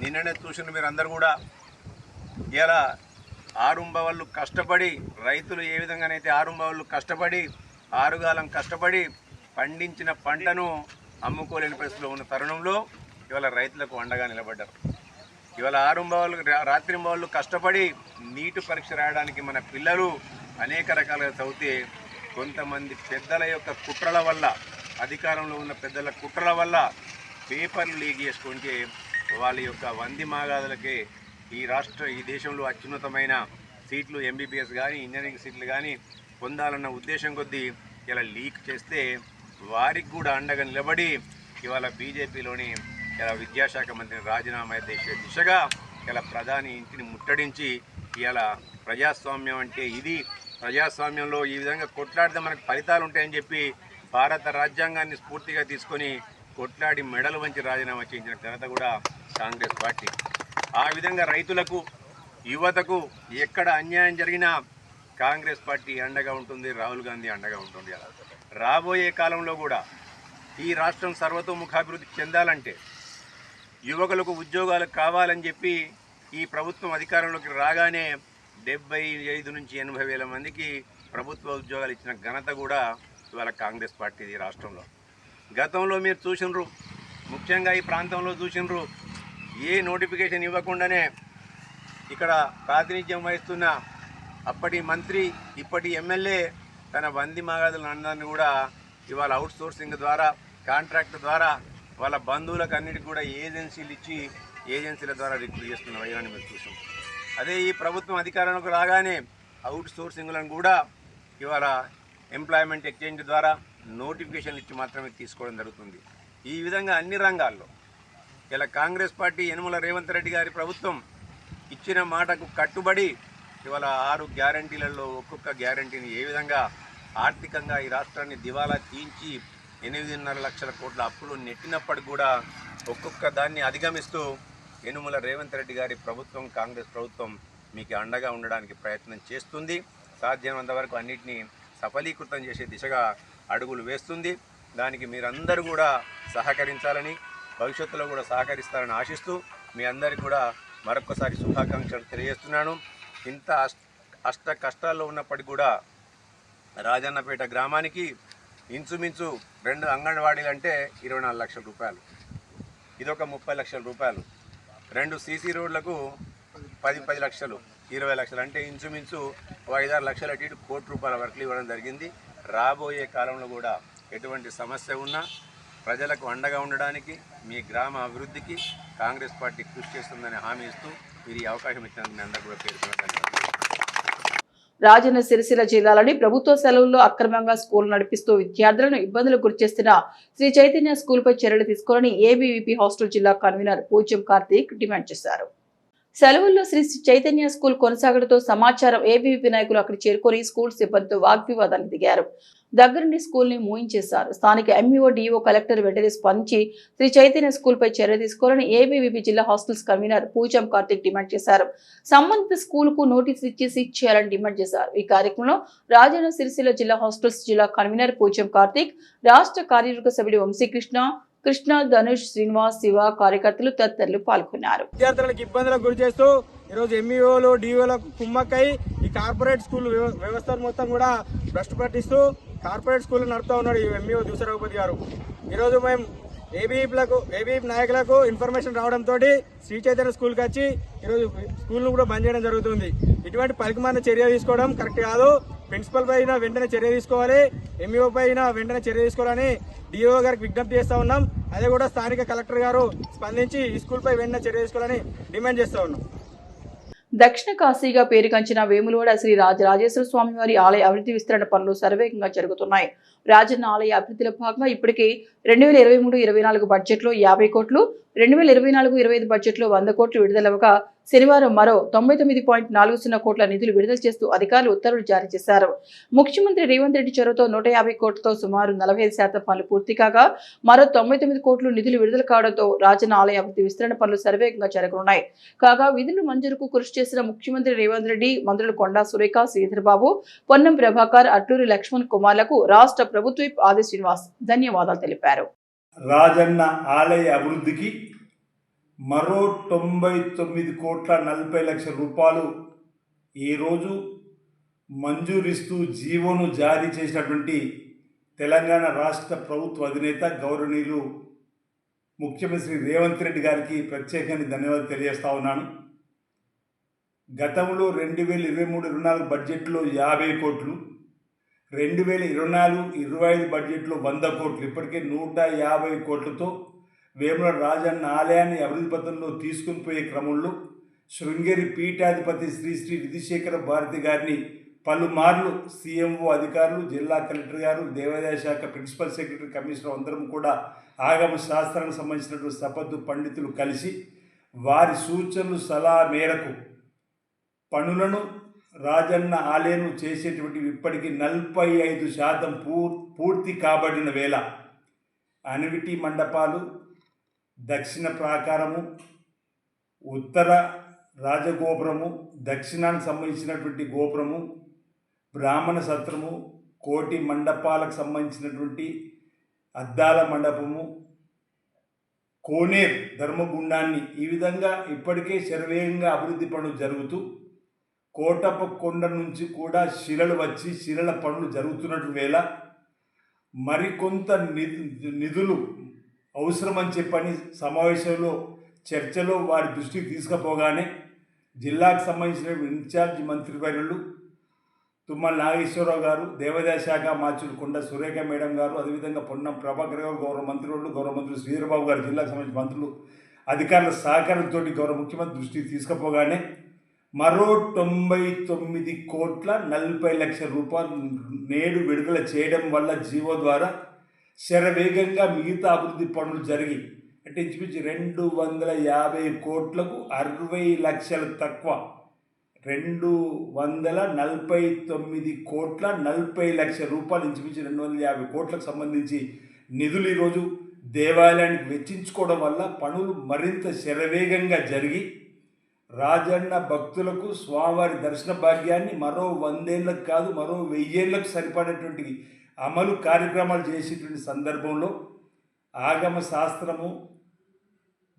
నిన్ననే చూసిన మీరు అందరూ కూడా ఇలా ఆరుంబవళ్ళు కష్టపడి రైతులు ఏ విధంగానైతే ఆరుంబవళ్ళు కష్టపడి ఆరుగాలం కష్టపడి పండించిన పంటను అమ్ముకోలేని పరిస్థితిలో ఉన్న తరుణంలో ఇవాళ రైతులకు అండగా నిలబడ్డారు. ఇవాళ రాత్రింబవళ్ళు కష్టపడి నీటి పరీక్ష రాయడానికి మన పిల్లలు అనేక రకాలుగా చదివితే కొంతమంది పెద్దల యొక్క కుట్రల వల్ల, అధికారంలో ఉన్న పెద్దల కుట్రల వల్ల పేపర్లు లీక్ చేసుకుంటే వాళ్ళ యొక్క వంది మాగాదులకే ఈ దేశంలో అత్యున్నతమైన సీట్లు ఎంబీబీఎస్ కానీ ఇంజనీరింగ్ సీట్లు కానీ పొందాలన్న ఉద్దేశం కొద్దీ ఇలా లీక్ చేస్తే వారికి కూడా అండగా నిలబడి ఇవాళ బీజేపీలోని ఇలా విద్యాశాఖ మంత్రిని రాజీనామా చేసే దిశగా ఇలా ప్రధాని ఇంటిని ముట్టడించి ఇలా ప్రజాస్వామ్యం అంటే ఇది, ప్రజాస్వామ్యంలో ఈ విధంగా కొట్లాడితే మనకు ఫలితాలు ఉంటాయని చెప్పి భారత రాజ్యాంగాన్ని స్ఫూర్తిగా తీసుకొని కొట్లాడి మెడలు వంచి రాజీనామా చేయించిన ఘనత కూడా కాంగ్రెస్ పార్టీ. ఆ విధంగా రైతులకు, యువతకు ఎక్కడ అన్యాయం జరిగినా కాంగ్రెస్ పార్టీ అండగా ఉంటుంది, రాహుల్ గాంధీ అండగా ఉంటుంది. రాబోయే కాలంలో కూడా ఈ రాష్ట్రం సర్వతోముఖాభివృద్ధి చెందాలంటే, యువకులకు ఉద్యోగాలు కావాలని చెప్పి ఈ ప్రభుత్వం అధికారంలోకి రాగానే 75 నుంచి 80 వేల మందికి ప్రభుత్వ ఉద్యోగాలు ఇచ్చిన ఘనత కూడా ఇవాళ కాంగ్రెస్ పార్టీది రాష్ట్రంలో. గతంలో మీరు చూసినరు, ముఖ్యంగా ఈ ప్రాంతంలో చూసినరు, ఏ నోటిఫికేషన్ ఇవ్వకుండానే ఇక్కడ ప్రాతినిధ్యం వహిస్తున్న అప్పటి మంత్రి ఇప్పటి ఎమ్మెల్యే తన వంది మాగాదులందరినీ కూడా ఇవాళ అవుట్ సోర్సింగ్ ద్వారా, కాంట్రాక్ట్ ద్వారా వాళ్ళ బంధువులకు అన్నిటికీ కూడా ఏజెన్సీలు ఇచ్చి ఏజెన్సీల ద్వారా రిక్రూట్ చేస్తున్న వైరాన్ని మీరు చూసాం. అదే ఈ ప్రభుత్వం అధికారంలోకి రాగానే అవుట్ సోర్సింగ్లను కూడా ఇవాళ ఎంప్లాయ్మెంట్ ఎక్స్చేంజ్ ద్వారా నోటిఫికేషన్లు ఇచ్చి మాత్రమే తీసుకోవడం జరుగుతుంది. ఈ విధంగా అన్ని రంగాల్లో ఇలా కాంగ్రెస్ పార్టీ యనమల రేవంత్ రెడ్డి గారి ప్రభుత్వం ఇచ్చిన మాటకు కట్టుబడి ఇవాళ 6 గ్యారంటీలలో ఒక్కొక్క గ్యారంటీని ఏ విధంగా ఆర్థికంగా ఈ రాష్ట్రాన్ని దివాలా తీయించి 8.5 లక్షల కోట్ల అప్పులు నెట్టినప్పటికి కూడా ఒక్కొక్క దాన్ని అధిగమిస్తూ యనమల రేవంత్ రెడ్డి గారి ప్రభుత్వం, కాంగ్రెస్ ప్రభుత్వం మీకు అండగా ఉండడానికి ప్రయత్నం చేస్తుంది. సాధ్యమైనంత వరకు అన్నింటినీ సఫలీకృతం చేసే దిశగా అడుగులు వేస్తుంది. దానికి మీరందరూ కూడా సహకరించాలని, భవిష్యత్తులో కూడా సహకరిస్తారని ఆశిస్తూ మీ అందరికీ కూడా మరొకసారి శుభాకాంక్షలు తెలియజేస్తున్నాను. ఇంత అష్ట కష్టాల్లో ఉన్నప్పటికీ కూడా రాజన్నపేట గ్రామానికి ఇంచుమించు 2 అంగన్వాడీలు అంటే 24 లక్షల రూపాయలు, ఇదొక 30 లక్షల రూపాయలు, 2 సీసీ రోడ్లకు 10 లక్షలు, 20 లక్షలు అంటే ఇంచుమించు 5-6 లక్షల అటు 1 కోటి రూపాయల వరకు ఇవ్వడం జరిగింది. రాబోయే కాలంలో కూడా ఎటువంటి సమస్య ఉన్నా ప్రజలకు అండగా ఉండడానికి మీ గ్రామ అభివృద్ధికి కాంగ్రెస్ పార్టీ కృషి చేస్తుందని హామీ ఇస్తూ మీరు ఈ అవకాశం ఇచ్చినందుకు అందరూ కూడా పేర్కొనడానికి రాజన్న సిరిసిల్ల జిల్లాలోని ప్రభుత్వ సెలవుల్లో అక్రమంగా స్కూల్ నడిపిస్తూ విద్యార్థులను ఇబ్బందులకు గురిచేస్తున్న శ్రీ చైతన్య స్కూల్పై చర్యలు తీసుకోవాలని ఏబీవీపీ హాస్టల్ జిల్లా కన్వీనర్ పూజ్యం కార్తీక్ డిమాండ్ చేశారు. సెలవుల్లో శ్రీ చైతన్య స్కూల్ కొనసాగడంతో సమాచారం ఏబీవీపీ నాయకులు అక్కడ చేరుకొని స్కూల్ సిబ్బందితో వాగ్వివాదానికి దిగారు. దగ్గరుండి స్కూల్ ని మూయించేశారు. స్థానిక ఎంఈఓ డిఓ కలెక్టర్ వెంటనే స్పందించి శ్రీ చైతన్య స్కూల్ పై చర్య తీసుకోవాలని ఏబీవీపీ జిల్లా హాస్టల్స్ కన్వీనర్ పూజం కార్తిక్ డిమాండ్ చేశారు. సంబంధిత స్కూల్ కు నోటీస్ ఇచ్చి సీజ్ చేయాలని డిమాండ్ చేశారు. ఈ కార్యక్రమంలో రాజన్న సిరిసిల్ల జిల్లా హాస్టల్స్ జిల్లా కన్వీనర్ పూజం కార్తిక్, రాష్ట్ర కార్యవర్గ సభ్యుడు వంశీకృష్ణ, కృష్ణ, ధనుష్, శ్రీనివాస్, శివ, కార్యకర్తలు తదితరులు పాల్గొన్నారు. విద్యార్థులకు ఇబ్బందులకు గురి చేస్తూ ఈరోజు ఎంఈఓలు డిఓలకు కుమ్మక్కై ఈ కార్పొరేట్ స్కూల్ వ్యవస్థ మొత్తం కూడా భ్రష్టు పట్టిస్తూ కార్పొరేట్ స్కూల్ నడుపుతా ఉన్నాడు ఈ ఎంఈఓ దుసరఘుపతి గారు. ఈరోజు మేము ఏబీవీపీ నాయకులకు ఇన్ఫర్మేషన్ రావడంతో శ్రీ చైతన్య స్కూల్కి వచ్చి ఈరోజు స్కూల్ను కూడా బంద్ చేయడం జరుగుతుంది. ఇటువంటి పలికిమాలిన చర్య తీసుకోవడం కరెక్ట్ కాదు. ప్రిన్సిపల్ పైన వెంటనే చర్య తీసుకోవాలి, ఎంఈఓ పైన వెంటనే చర్య తీసుకోవాలని డిఓ గారికి విజ్ఞప్తి చేస్తూ ఉన్నాం. అదే కూడా స్థానిక కలెక్టర్ గారు స్పందించి ఈ స్కూల్పై వెంటనే చర్య తీసుకోవాలని డిమాండ్ చేస్తూ ఉన్నాం. దక్షిణ కాశీగా పేరుగాంచిన వేములవాడ శ్రీ రాజరాజేశ్వర స్వామి వారి ఆలయ అభివృద్ధి విస్తరణ పనులు శరవేగంగా జరుగుతున్నాయి. రాజన్న ఆలయ అభివృద్ధిలో భాగంగా ఇప్పటికే 2023-24 బడ్జెట్లో 50 కోట్లు, 2024-25 బడ్జెట్లో 100 కోట్లు విడుదలవగా శనివారం మరో 99.40 కోట్ల నిధులు విడుదల చేస్తూ అధికారులు ఉత్తర్వులు జారీ చేశారు. ముఖ్యమంత్రి రేవంత్ రెడ్డి చొరవతో 150 కోట్లతో సుమారు 45% పనులు పూర్తి కాగా మరో 99 కోట్లు నిధులు విడుదల కావడంతో రాజన్న ఆలయ అభివృద్ధి విస్తరణ పనులు శరవేగంగా జరగనున్నాయి. కాగా విధులు మంజూరుకు కృషి చేసిన ముఖ్యమంత్రి రేవంత్ రెడ్డి, మంత్రులు కొండా సురేఖ, శ్రీధర్బాబు, పొన్నం ప్రభాకర్, అట్లూరి లక్ష్మణ్ కుమార్లకు రాష్ట్ర ప్రభుత్వ విప్ ఆది శ్రీనివాస్ ధన్యవాదాలు తెలిపారు. రాజన్న ఆలయ అభివృద్ధికి మరో 99,40,00,000 రూపాయలు ఈరోజు మంజూరిస్తూ జీవోను జారీ చేసినటువంటి తెలంగాణ రాష్ట్ర ప్రభుత్వ అధినేత గౌరవనీయులు ముఖ్యమంత్రి రేవంత్ రెడ్డి గారికి ప్రత్యేకంగా ధన్యవాదాలు తెలియజేస్తా ఉన్నాను. గతంలో 2023-24 బడ్జెట్లో 50 కోట్లు, 2024-25 బడ్జెట్లో 100 కోట్లు, ఇప్పటికే 150 కోట్లతో వేముల రాజన్న ఆలయాన్ని అభివృద్ధి పథంలో తీసుకుని పోయే క్రమంలో శృంగేరి పీఠాధిపతి శ్రీ శ్రీ విధిశేఖర భారతి గారిని పలుమార్లు సీఎంఓ అధికారులు, జిల్లా కలెక్టర్ గారు, దేవాదాయ శాఖ ప్రిన్సిపల్ సెక్రటరీ, కమిషనర్ అందరం కూడా ఆగమ శాస్త్రానికి సంబంధించినటువంటి సపద్దు పండితులు కలిసి వారి సూచనలు సలహా మేరకు పనులను రాజన్న ఆలయం చేసేటువంటి ఇప్పటికీ 45% పూర్తి కాబడిన వేళ అనివిటి మండపాలు, దక్షిణ ప్రాకారము, ఉత్తర రాజగోపురము, దక్షిణానికి సంబంధించినటువంటి గోపురము, బ్రాహ్మణ సత్రము, కోటి మండపాలకు సంబంధించినటువంటి అద్దాల మండపము, కోనేరు ధర్మగుండాన్ని ఈ విధంగా ఇప్పటికే శరవేగంగా అభివృద్ధి పనులు జరుగుతూ కోటప్ప కొండ నుంచి కూడా శిలలు వచ్చి శిలల పనులు జరుగుతున్నట్టు వేళ మరికొంత నిధులు అవసరమని చెప్పని సమావేశంలో చర్చలో వారి దృష్టికి తీసుకుపోగానే జిల్లాకు సంబంధించిన ఇన్ఛార్జ్ మంత్రివర్యులు తుమ్మల నాగేశ్వరరావు గారు, దేవాదాయ శాఖ మార్చులు కొండ సురేఖ మేడం గారు, అదేవిధంగా పొన్నం ప్రభాకర్ గారు, గౌరవ మంత్రులు, గౌరవ మంత్రులు శ్రీధరబాబు గారు, జిల్లాకు సంబంధించిన మంత్రులు, అధికారుల సహకారంతో గౌరవ ముఖ్యమంత్రి దృష్టికి తీసుకుపోగానే మరో 99,40,00,000 రూపాయలు నేడు విడుదల చేయడం వల్ల జీవో ద్వారా శరవేగంగా మిగతా అభివృద్ధి పనులు జరిగి అంటే ఇంచుమించు 250 కోట్లకు 60 లక్షలు తక్కువ 249,40,00,000 రూపాయలు ఇంచుమించు 250 కోట్లకు సంబంధించి నిధులు ఈరోజు దేవాలయానికి వెచ్చించుకోవడం వల్ల పనులు మరింత శరవేగంగా జరిగి రాజన్న భక్తులకు స్వామివారి దర్శన భాగ్యాన్ని మరో 100 ఏళ్ళకు కాదు మరో 1000 ఏళ్ళకు సరిపడేటువంటి అమలు కార్యక్రమాలు చేసేటువంటి సందర్భంలో ఆగమ శాస్త్రము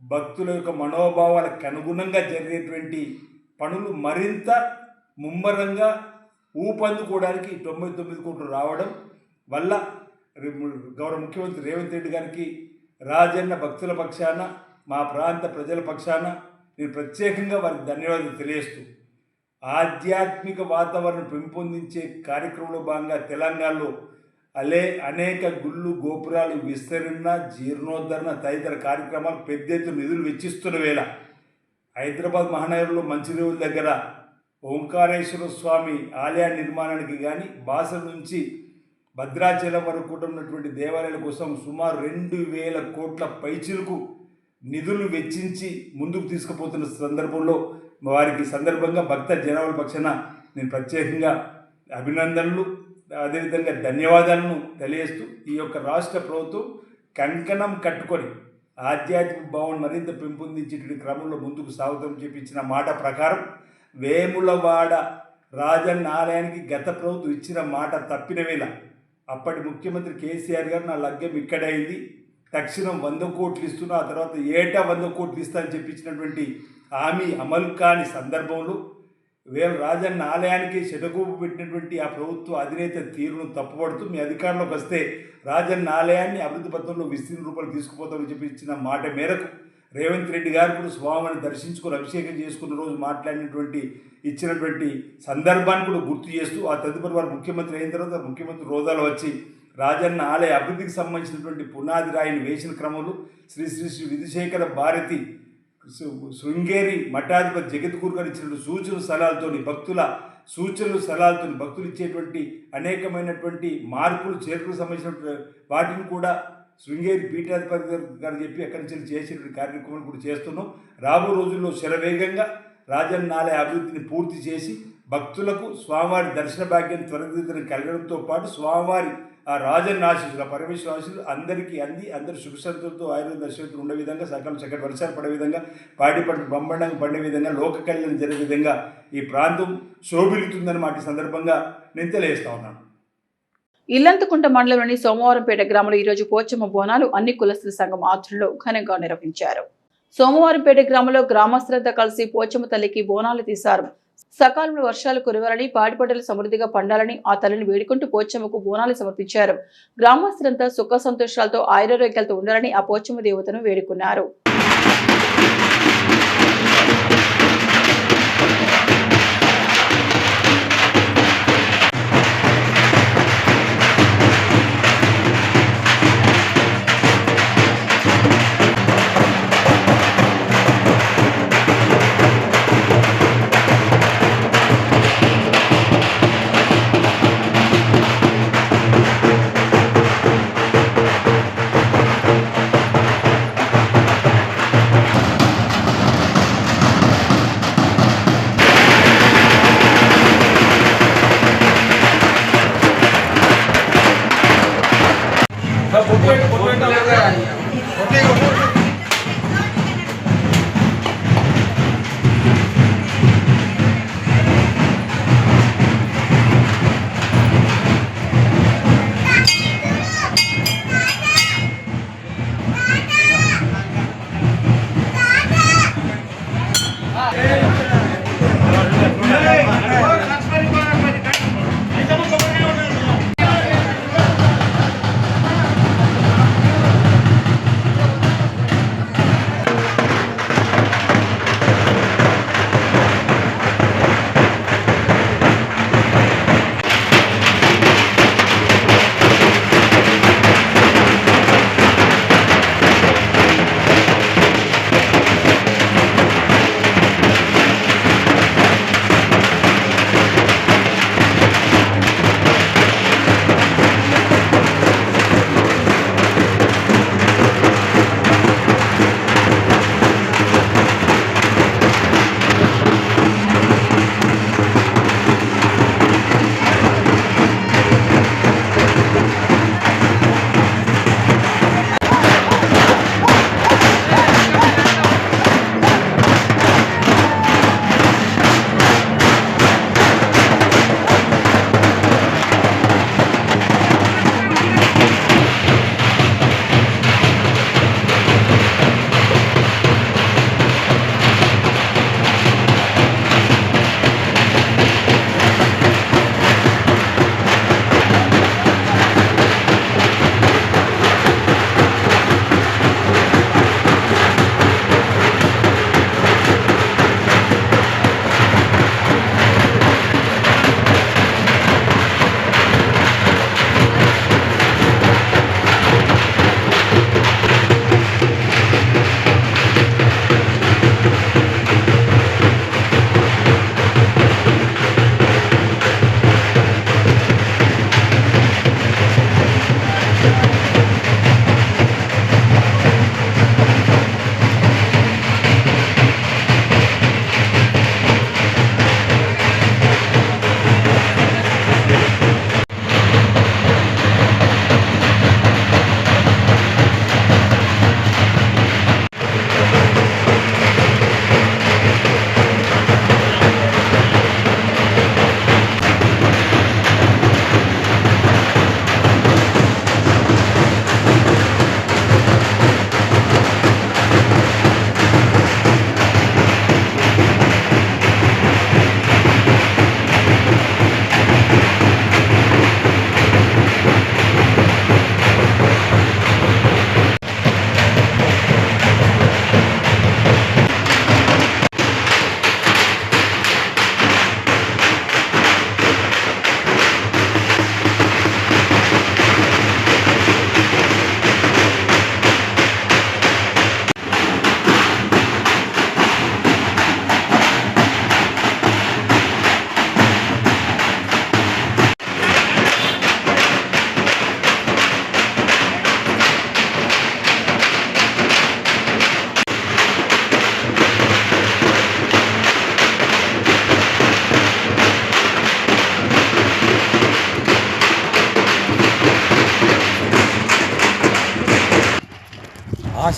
భక్తుల యొక్క మనోభావాలకు అనుగుణంగా జరిగేటువంటి పనులు మరింత ముమ్మరంగా ఊపందుకోవడానికి 99 కోట్లు రావడం వల్ల గౌరవ ముఖ్యమంత్రి రేవంత్ రెడ్డి గారికి రాజన్న భక్తుల పక్షాన మా ప్రాంత ప్రజల పక్షాన నేను ప్రత్యేకంగా వారికి ధన్యవాదాలు తెలియజేస్తూ ఆధ్యాత్మిక వాతావరణం పెంపొందించే కార్యక్రమంలో భాగంగా తెలంగాణలో అనేక గుళ్ళు గోపురాలు విస్తరణ జీర్ణోద్ధరణ తదితర కార్యక్రమాలు పెద్ద ఎత్తున నిధులు వెచ్చిస్తున్న వేళ హైదరాబాద్ మహానగరంలో మంచిర్యాల దగ్గర ఓంకారేశ్వర స్వామి ఆలయ నిర్మాణానికి కానీ బాసర నుంచి భద్రాచలం వరకు కూడా ఉన్నటువంటి దేవాలయాల కోసం సుమారు 2,000 కోట్ల పైచిలకు నిధులు వెచ్చించి ముందుకు తీసుకుపోతున్న సందర్భంలో వారికి సందర్భంగా భక్త జనాల పక్షాన నేను ప్రత్యేకంగా అభినందనలు అదేవిధంగా ధన్యవాదాలను తెలియజేస్తూ ఈ యొక్క రాష్ట్ర ప్రభుత్వం కంకణం కట్టుకొని ఆధ్యాత్మిక భావన మరింత పెంపొందించేటువంటి క్రమంలో ముందుకు సాగుతామని చెప్పి ఇచ్చిన మాట ప్రకారం వేములవాడ రాజన్న ఆలయానికి గత ప్రభుత్వం ఇచ్చిన మాట తప్పిన వేళ అప్పటి ముఖ్యమంత్రి కేసీఆర్ గారు నా లగ్నం ఇక్కడైంది, తక్షణం 100 కోట్లు ఇస్తున్నా, ఆ తర్వాత ఏటా 100 కోట్లు ఇస్తా అని చెప్పించినటువంటి హామీ అమలు కాని సందర్భంలో రాజన్న ఆలయానికి శటకూపు పెట్టినటువంటి ఆ ప్రభుత్వ అధినేత తీరును తప్పుపడుతూ మీ అధికారంలోకి వస్తే రాజన్న ఆలయాన్ని అభివృద్ధి పథంలో విస్తీర్ణ రూపాయలు తీసుకుపోతామని చెప్పి ఇచ్చిన మాట మేరకు రేవంత్ రెడ్డి గారు కూడా స్వామిని దర్శించుకొని అభిషేకం చేసుకున్న రోజు మాట్లాడినటువంటి ఇచ్చినటువంటి సందర్భాన్ని కూడా గుర్తు చేస్తూ ఆ తదుపరి వారు ముఖ్యమంత్రి అయిన తర్వాత ముఖ్యమంత్రి హోదాలో వచ్చి రాజన్న ఆలయ అభివృద్ధికి సంబంధించినటువంటి పునాది రాయిని వేసిన క్రమంలో శ్రీ శ్రీ శ్రీ విధుశేఖర భారతి శృంగేరి మఠాధిపతి జగద్గురు గారు ఇచ్చినటువంటి సూచన సలహాలతోని భక్తుల సూచనలు సలహాలతో భక్తులు ఇచ్చేటువంటి అనేకమైనటువంటి మార్పులు చేర్పులకు సంబంధించినటువంటి వాటిని కూడా శృంగేరి పీఠాధిపతి గారు చెప్పి అక్కడి నుంచి చేసేటువంటి కార్యక్రమాలు కూడా చేస్తున్నాం. రాబో రోజుల్లో శరవేగంగా రాజన్న ఆలయ అభివృద్ధిని పూర్తి చేసి భక్తులకు స్వామివారి దర్శన భాగ్యం త్వరితగతిన కలగడంతో పాటు స్వామివారి ఆ రాజన్న ఆశీస్సులు ఆ పరమేశ్వర ఆశీస్సులు అందరికీ అంది అందరూ సుఖశాంతులతో ఆయుర్వేద దర్శనతో ఉండే విధంగా సకల చక్కటి వర్షాలు పడే విధంగా పాడి పంట బ్రహ్మాండంగా పడే విధంగా లోక కళ్యాణం జరిగే విధంగా ఈ ప్రాంతం శోభిల్లుతుందన్నమాట ఈ సందర్భంగా నేను తెలియజేస్తా ఉన్నాను. ఇల్లంతకుంట మండలంలోని సోమవారంపేట గ్రామంలో ఈరోజు పోచమ్మ బోనాలు అన్ని కులస్తుల సంఘం ఆధ్వర్యంలో ఘనంగా నిర్వహించారు. సోమవారంపేట గ్రామంలో గ్రామస్తులంతా కలిసి పోచమ్మ తల్లికి బోనాలు తీశారు. సకాలంలో వర్షాలు కురవాలని పాడి పంటలు సమృద్ధిగా పండాలని ఆ తల్లిని వేడుకుంటూ పోచమ్మకు బోనాలు సమర్పించారు. గ్రామస్తులంతా సుఖ సంతోషాలతో ఆయురారోగ్యాలతో ఉండాలని ఆ పోచమ్మ దేవతను వేడుకున్నారు.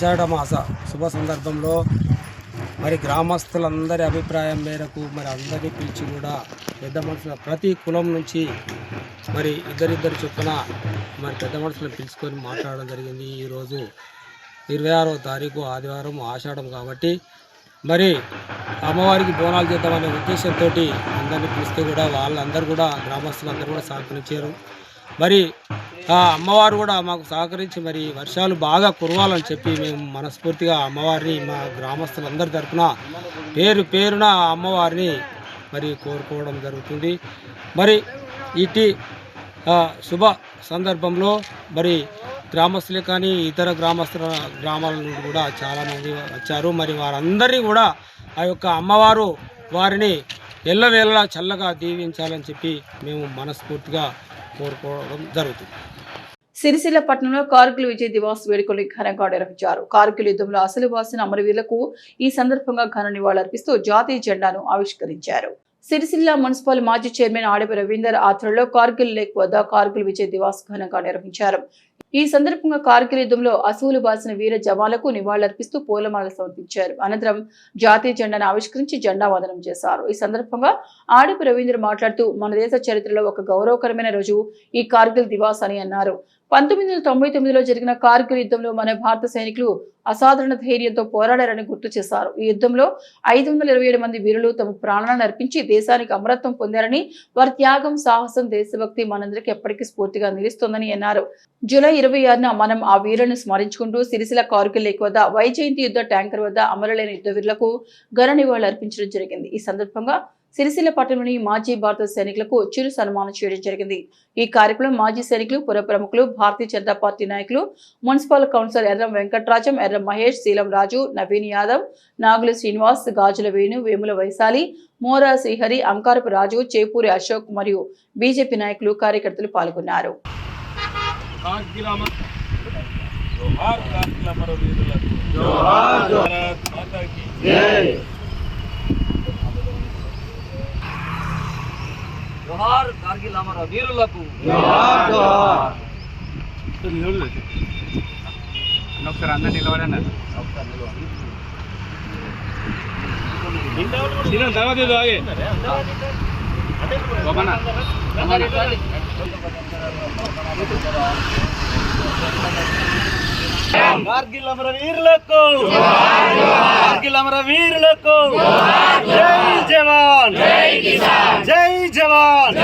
ఆషాఢ మాస శుభ సందర్భంలో మరి గ్రామస్తులందరి అభిప్రాయం మేరకు మరి అందరినీ పిలిచి కూడా పెద్ద మనుషుల ప్రతి కులం నుంచి మరి ఇద్దరిద్దరు చొప్పున మరి పెద్ద మనుషులను పిలుచుకొని మాట్లాడడం జరిగింది. ఈరోజు 26వ తారీఖు ఆదివారం ఆషాఢం కాబట్టి మరి అమ్మవారికి బోనాలు చేద్దామనే ఉద్దేశంతో అందరినీ పిలిస్తే కూడా వాళ్ళందరూ కూడా గ్రామస్తులందరూ కూడా సహకరించారు. మరి ఆ అమ్మవారు కూడా మాకు సహకరించి మరి వర్షాలు బాగా కురవాలని చెప్పి మేము మనస్ఫూర్తిగా అమ్మవారిని మా గ్రామస్తులందరి తరఫున పేరున ఆ అమ్మవారిని మరి కోరుకోవడం జరుగుతుంది. మరి ఇటీ శుభ సందర్భంలో మరి గ్రామస్తులే కానీ ఇతర గ్రామాల నుండి కూడా చాలామంది వచ్చారు. మరి వారందరినీ కూడా ఆ యొక్క అమ్మవారు వారిని ఎల్లవేళలా చల్లగా దీవించాలని చెప్పి మేము మనస్ఫూర్తిగా కోరుకోవడం జరుగుతుంది. సిరిసిల్ల పట్టణంలో కార్గిల్ విజయ్ దివాస్ వేడుకలు ఘనంగా నిర్వహించారు. కార్గిల్ యుద్ధంలో అసలు వాసిన అమరవీరులకు ఈ సందర్భంగా ఘన నివాళులర్పిస్తూ జాతీయ జెండాను ఆవిష్కరించారు. సిరిసిల్ల మున్సిపల్ మాజీ చైర్మన్ ఆడిప రవీందర్ ఆధ్వర్యంలో కార్గిల్ లేక్ వద్ద కార్గిల్ విజయ్ దివాస్ ఘనంగా నిర్వహించారు. ఈ సందర్భంగా కార్గిల్ యుద్ధంలో అసూలు బాసిన వీర జవాన్లకు నివాళులర్పిస్తూ పూలమాలలు సమర్పించారు. అనంతరం జాతీయ జెండాను ఆవిష్కరించి జెండా వందనం చేశారు. ఈ సందర్భంగా ఆడిప రవీందర్ మాట్లాడుతూ మన దేశ చరిత్రలో ఒక గౌరవకరమైన రోజు ఈ కార్గిల్ దివాస్ అని అన్నారు. 1999లో జరిగిన కార్గిల్ యుద్ధంలో మన భారత సైనికులు అసాధారణ ధైర్యంతో పోరాడారని గుర్తు చేశారు. ఈ యుద్ధంలో 527 మంది వీరులు తమ ప్రాణాలను అర్పించి దేశానికి అమరత్వం పొందారని, వారి త్యాగం, సాహసం, దేశభక్తి మనందరికీ ఎప్పటికీ స్ఫూర్తిగా నిలుస్తోందని అన్నారు. జూలై 26న మనం ఆ వీరులను స్మరించుకుంటూ సిరిసిల్ల కార్గిల్ లేక్ వద్ద వైజయంతి యుద్ధ ట్యాంకర్ వద్ద అమరులైన యుద్ధ వీరులకు ఘన నివాళులు అర్పించడం జరిగింది. ఈ సందర్భంగా సిరిసిల్ల పట్టణంలోని మాజీ భారత సైనికులకు చిరు సన్మానం చేయడం జరిగింది. ఈ కార్యక్రమం మాజీ సైనికులు, పుర ప్రముఖులు, భారతీయ జనతా పార్టీ నాయకులు, మున్సిపల్ కౌన్సిలర్ ఎర్రం వెంకట్రాజం, ఎర్రం మహేష్, శీలం రాజు, నవీన్ యాదవ్, నాగుల శ్రీనివాస్, గాజుల వేణు, వేముల వైశాలి, మోరా శ్రీహరి, అంకారపు రాజు, చేపూరి అశోక్ మరియు బీజేపీ నాయకులు, కార్యకర్తలు పాల్గొన్నారు. జోహార్ కార్గిల్ అమర వీరులకు. ఒకసారి అందరు నిలబడండి. కార్గిల్ అమర వీరులకు, కార్గిల్ అమర వీరులకు జై జవాన్, జై జవాన్,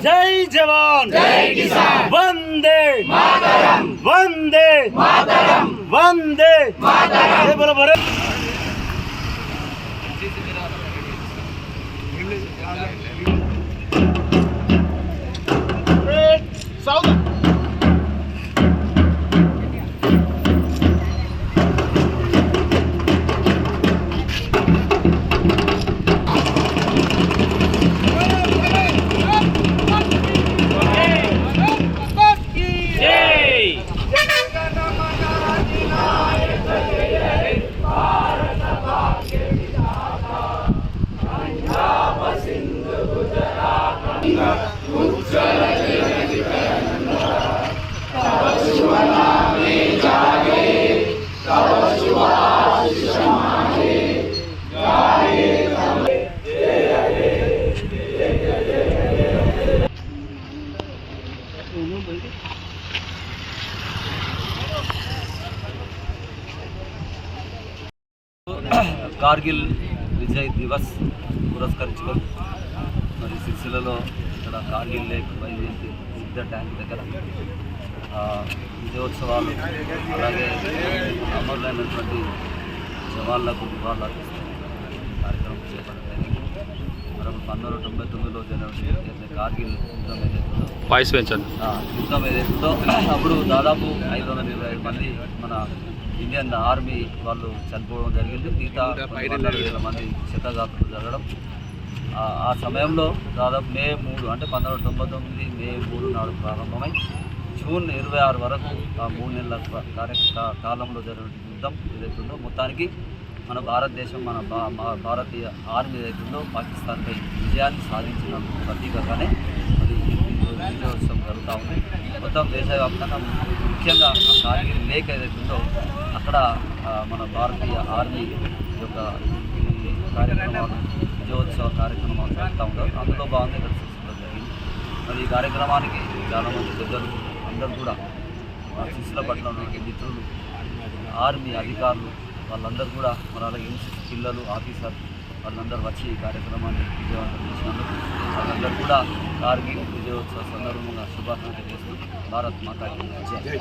జై జవాన్, వందే వందే వందే మాతరం. కార్గిల్ విజయ్ దివస్ పురస్కరించుకొని మరి సిరిసిల్లలో ఇక్కడ కార్గిల్ లేక్ వైజయంతి యుద్ధ ట్యాంక్ దగ్గర విజయోత్సవాలు అలాగే అమరులైనటువంటి జవాన్లకు నివాళులర్పిస్తూ కార్యక్రమం చేపట్టారు. మనం 1999లో జరిగిన కార్గిల్ యుద్ధం ఏదైతుందో అప్పుడు దాదాపు 525 మంది మన ఇండియన్ ఆర్మీ వాళ్ళు చనిపోవడం జరిగింది. మిగతా 100,000 మంది క్షతగాత్రులు జరగడం. ఆ సమయంలో దాదాపు మే 3 అంటే 1999 మే 3 నాడు ప్రారంభమై జూన్ 26 వరకు ఆ 3 నెలల కాలంలో జరిగిన యుద్ధం ఏదైతుందో మొత్తానికి మన భారతదేశం మన భారతీయ ఆర్మీ ఏదైతుందో పాకిస్తాన్పై విజయాన్ని సాధించిన ప్రతీకగానే అది విజయోత్సవం జరుగుతూ ఉంది. మొత్తం దేశవ్యాప్తంగా ముఖ్యంగా ఆ కార్గిల్ లేక్ ఏదైతుందో అక్కడ మన భారతీయ ఆర్మీ యొక్క ఈ కార్యక్రమాలు విజయోత్సవ కార్యక్రమాలు జరుగుతూ ఉంటారు. అందులో భాగంగా ఇక్కడ సిరిసిల్ల జరిగింది. మరి ఈ కార్యక్రమానికి చాలామంది పెద్దలు అందరూ కూడా సిరిసిల్ల పట్టణంలోని మిత్రులు, ఆర్మీ అధికారులు వాళ్ళందరూ కూడా మరి అలాగే ఎన్సీసీ పిల్లలు, ఆఫీసర్ వాళ్ళందరూ వచ్చి ఈ కార్యక్రమాన్ని విజయవంతం చేసినందుకు వాళ్ళందరూ కూడా కార్గిల్ విజయోత్సవ సందర్భంగా శుభాకాంక్షలు చేస్తూ భారత్ మాతాకి జై.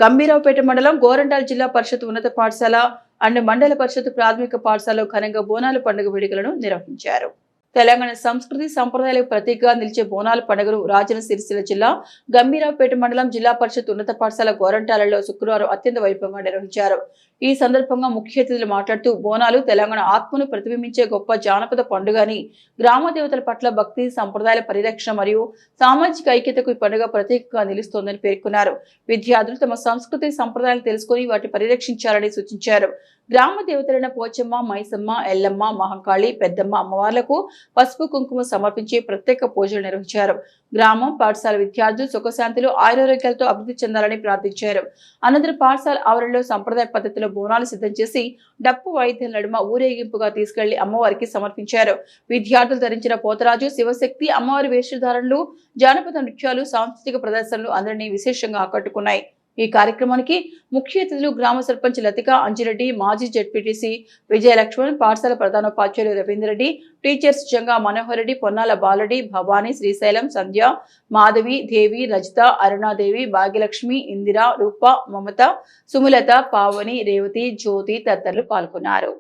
గంభీరావుపేట మండలం గోరంటాల జిల్లా పరిషత్ ఉన్నత పాఠశాల అండ్ మండల పరిషత్ ప్రాథమిక పాఠశాలలో ఘనంగా బోనాల పండుగ వేడుకలను నిర్వహించారు. తెలంగాణ సంస్కృతి సంప్రదాయాలకు ప్రతీకగా నిలిచే బోనాల పండుగను రాజన్న సిరిసిల్ల జిల్లా గంభీరావుపేట మండలం జిల్లా పరిషత్ ఉన్నత పాఠశాల గోరంటాలలో శుక్రవారం అత్యంత వైభవంగా నిర్వహించారు. ఈ సందర్భంగా ముఖ్య అతిథులు మాట్లాడుతూ బోనాలు తెలంగాణ ఆత్మను ప్రతిబింబించే గొప్ప జానపద పండుగ అని, గ్రామ దేవతల పట్ల భక్తి సంప్రదాయాల పరిరక్షణ మరియు సామాజిక ఐక్యతకు ఈ పండుగ ప్రతీకగా నిలుస్తోందని పేర్కొన్నారు. విద్యార్థులు తమ సంస్కృతి సంప్రదాయాలు తెలుసుకుని వాటిని పరిరక్షించాలని సూచించారు. గ్రామ దేవతలైన పోచమ్మ, మైసమ్మ, ఎల్లమ్మ, మహంకాళి, పెద్దమ్మ అమ్మవార్లకు పసుపు కుంకుమ సమర్పించి ప్రత్యేక పూజలు నిర్వహించారు. గ్రామం పాఠశాల విద్యార్థులు సుఖశాంతులు ఆయురారోగ్యాలతో అభివృద్ధి చెందాలని ప్రార్థించారు. అనంతరం పాఠశాల ఆవరణలో సంప్రదాయ పద్ధతిలో బోనాలు సిద్ధం చేసి డప్పు వాయిద్యాల నడుమ ఊరేగింపుగా తీసుకెళ్లి అమ్మవారికి సమర్పించారు. విద్యార్థులు ధరించిన పోతరాజు, శివశక్తి అమ్మవారి వేషధారణలు, జానపద నృత్యాలు, సాంస్కృతిక ప్రదర్శనలు అందరినీ విశేషంగా ఆకట్టుకున్నాయి. ఈ కార్యక్రమానికి ముఖ్య అతిథులు గ్రామ సర్పంచ్ లతిక అంజిరెడ్డి, మాజీ జెడ్పీటీసీ విజయలక్ష్మణ్, పాఠశాల ప్రధానోపాధ్యాయులు రవీందర్ రెడ్డి, టీచర్స్ జంగా మనోహర్ రెడ్డి, పొన్నాల బాలరెడ్డి, భవానీ, శ్రీశైలం, సంధ్య, మాధవి, దేవి, రజిత, అరుణాదేవి, భాగ్యలక్ష్మి, ఇందిర, రూప, మమత, సుమలత, పావని, రేవతి, జ్యోతి తదితరులు పాల్గొన్నారు.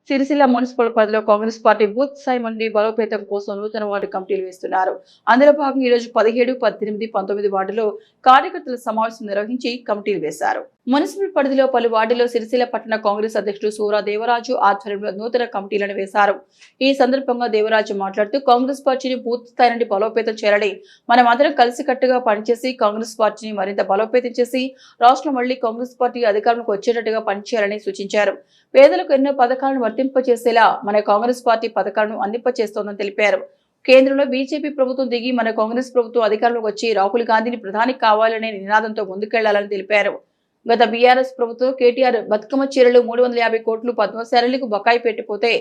సిరిసిల్ల మున్సిపల్ పరిధిలో కాంగ్రెస్ పార్టీ బూత్ స్థాయి నుండి బలోపేతం కోసం నూతన వార్డు కమిటీలు వేస్తున్నారు. అందులో భాగంగా ఈ రోజు 17, 18, 19 వార్డులో కార్యకర్తల సమావేశం నిర్వహించి కమిటీలు వేశారు. మున్సిపల్ పరిధిలో పలు వార్డులో సిరిసిల్ల పట్టణ కాంగ్రెస్ అధ్యక్షుడు సూరా దేవరాజు ఆధ్వర్యంలో నూతన కమిటీలను వేశారు. ఈ సందర్భంగా దేవరాజు మాట్లాడుతూ కాంగ్రెస్ పార్టీని బూత్ స్థాయి నుండి బలోపేతం చేయాలని, మనమందరం కలిసికట్టుగా పనిచేసి కాంగ్రెస్ పార్టీని మరింత బలోపేతం చేసి రాష్ట్రం మళ్లీ కాంగ్రెస్ పార్టీ అధికారంలోకి వచ్చేటట్టుగా పనిచేయాలని సూచించారు. పేదలకు ఎన్నో పథకాలను వర్తింపచేసేలా మన కాంగ్రెస్ పార్టీ పథకాలను అందింపచేస్తోందని తెలిపారు. కేంద్రంలో బీజేపీ ప్రభుత్వం దిగి మన కాంగ్రెస్ ప్రభుత్వం అధికారంలోకి వచ్చి రాహుల్ గాంధీని ప్రధాని కావాలనే నినాదంతో ముందుకెళ్లాలని తెలిపారు. గత బీఆర్ఎస్ ప్రభుత్వం కేటీఆర్ బతుకమ్మ చీరలు 350 కోట్లు పద్మశాలీలకు బకాయి పెట్టిపోతే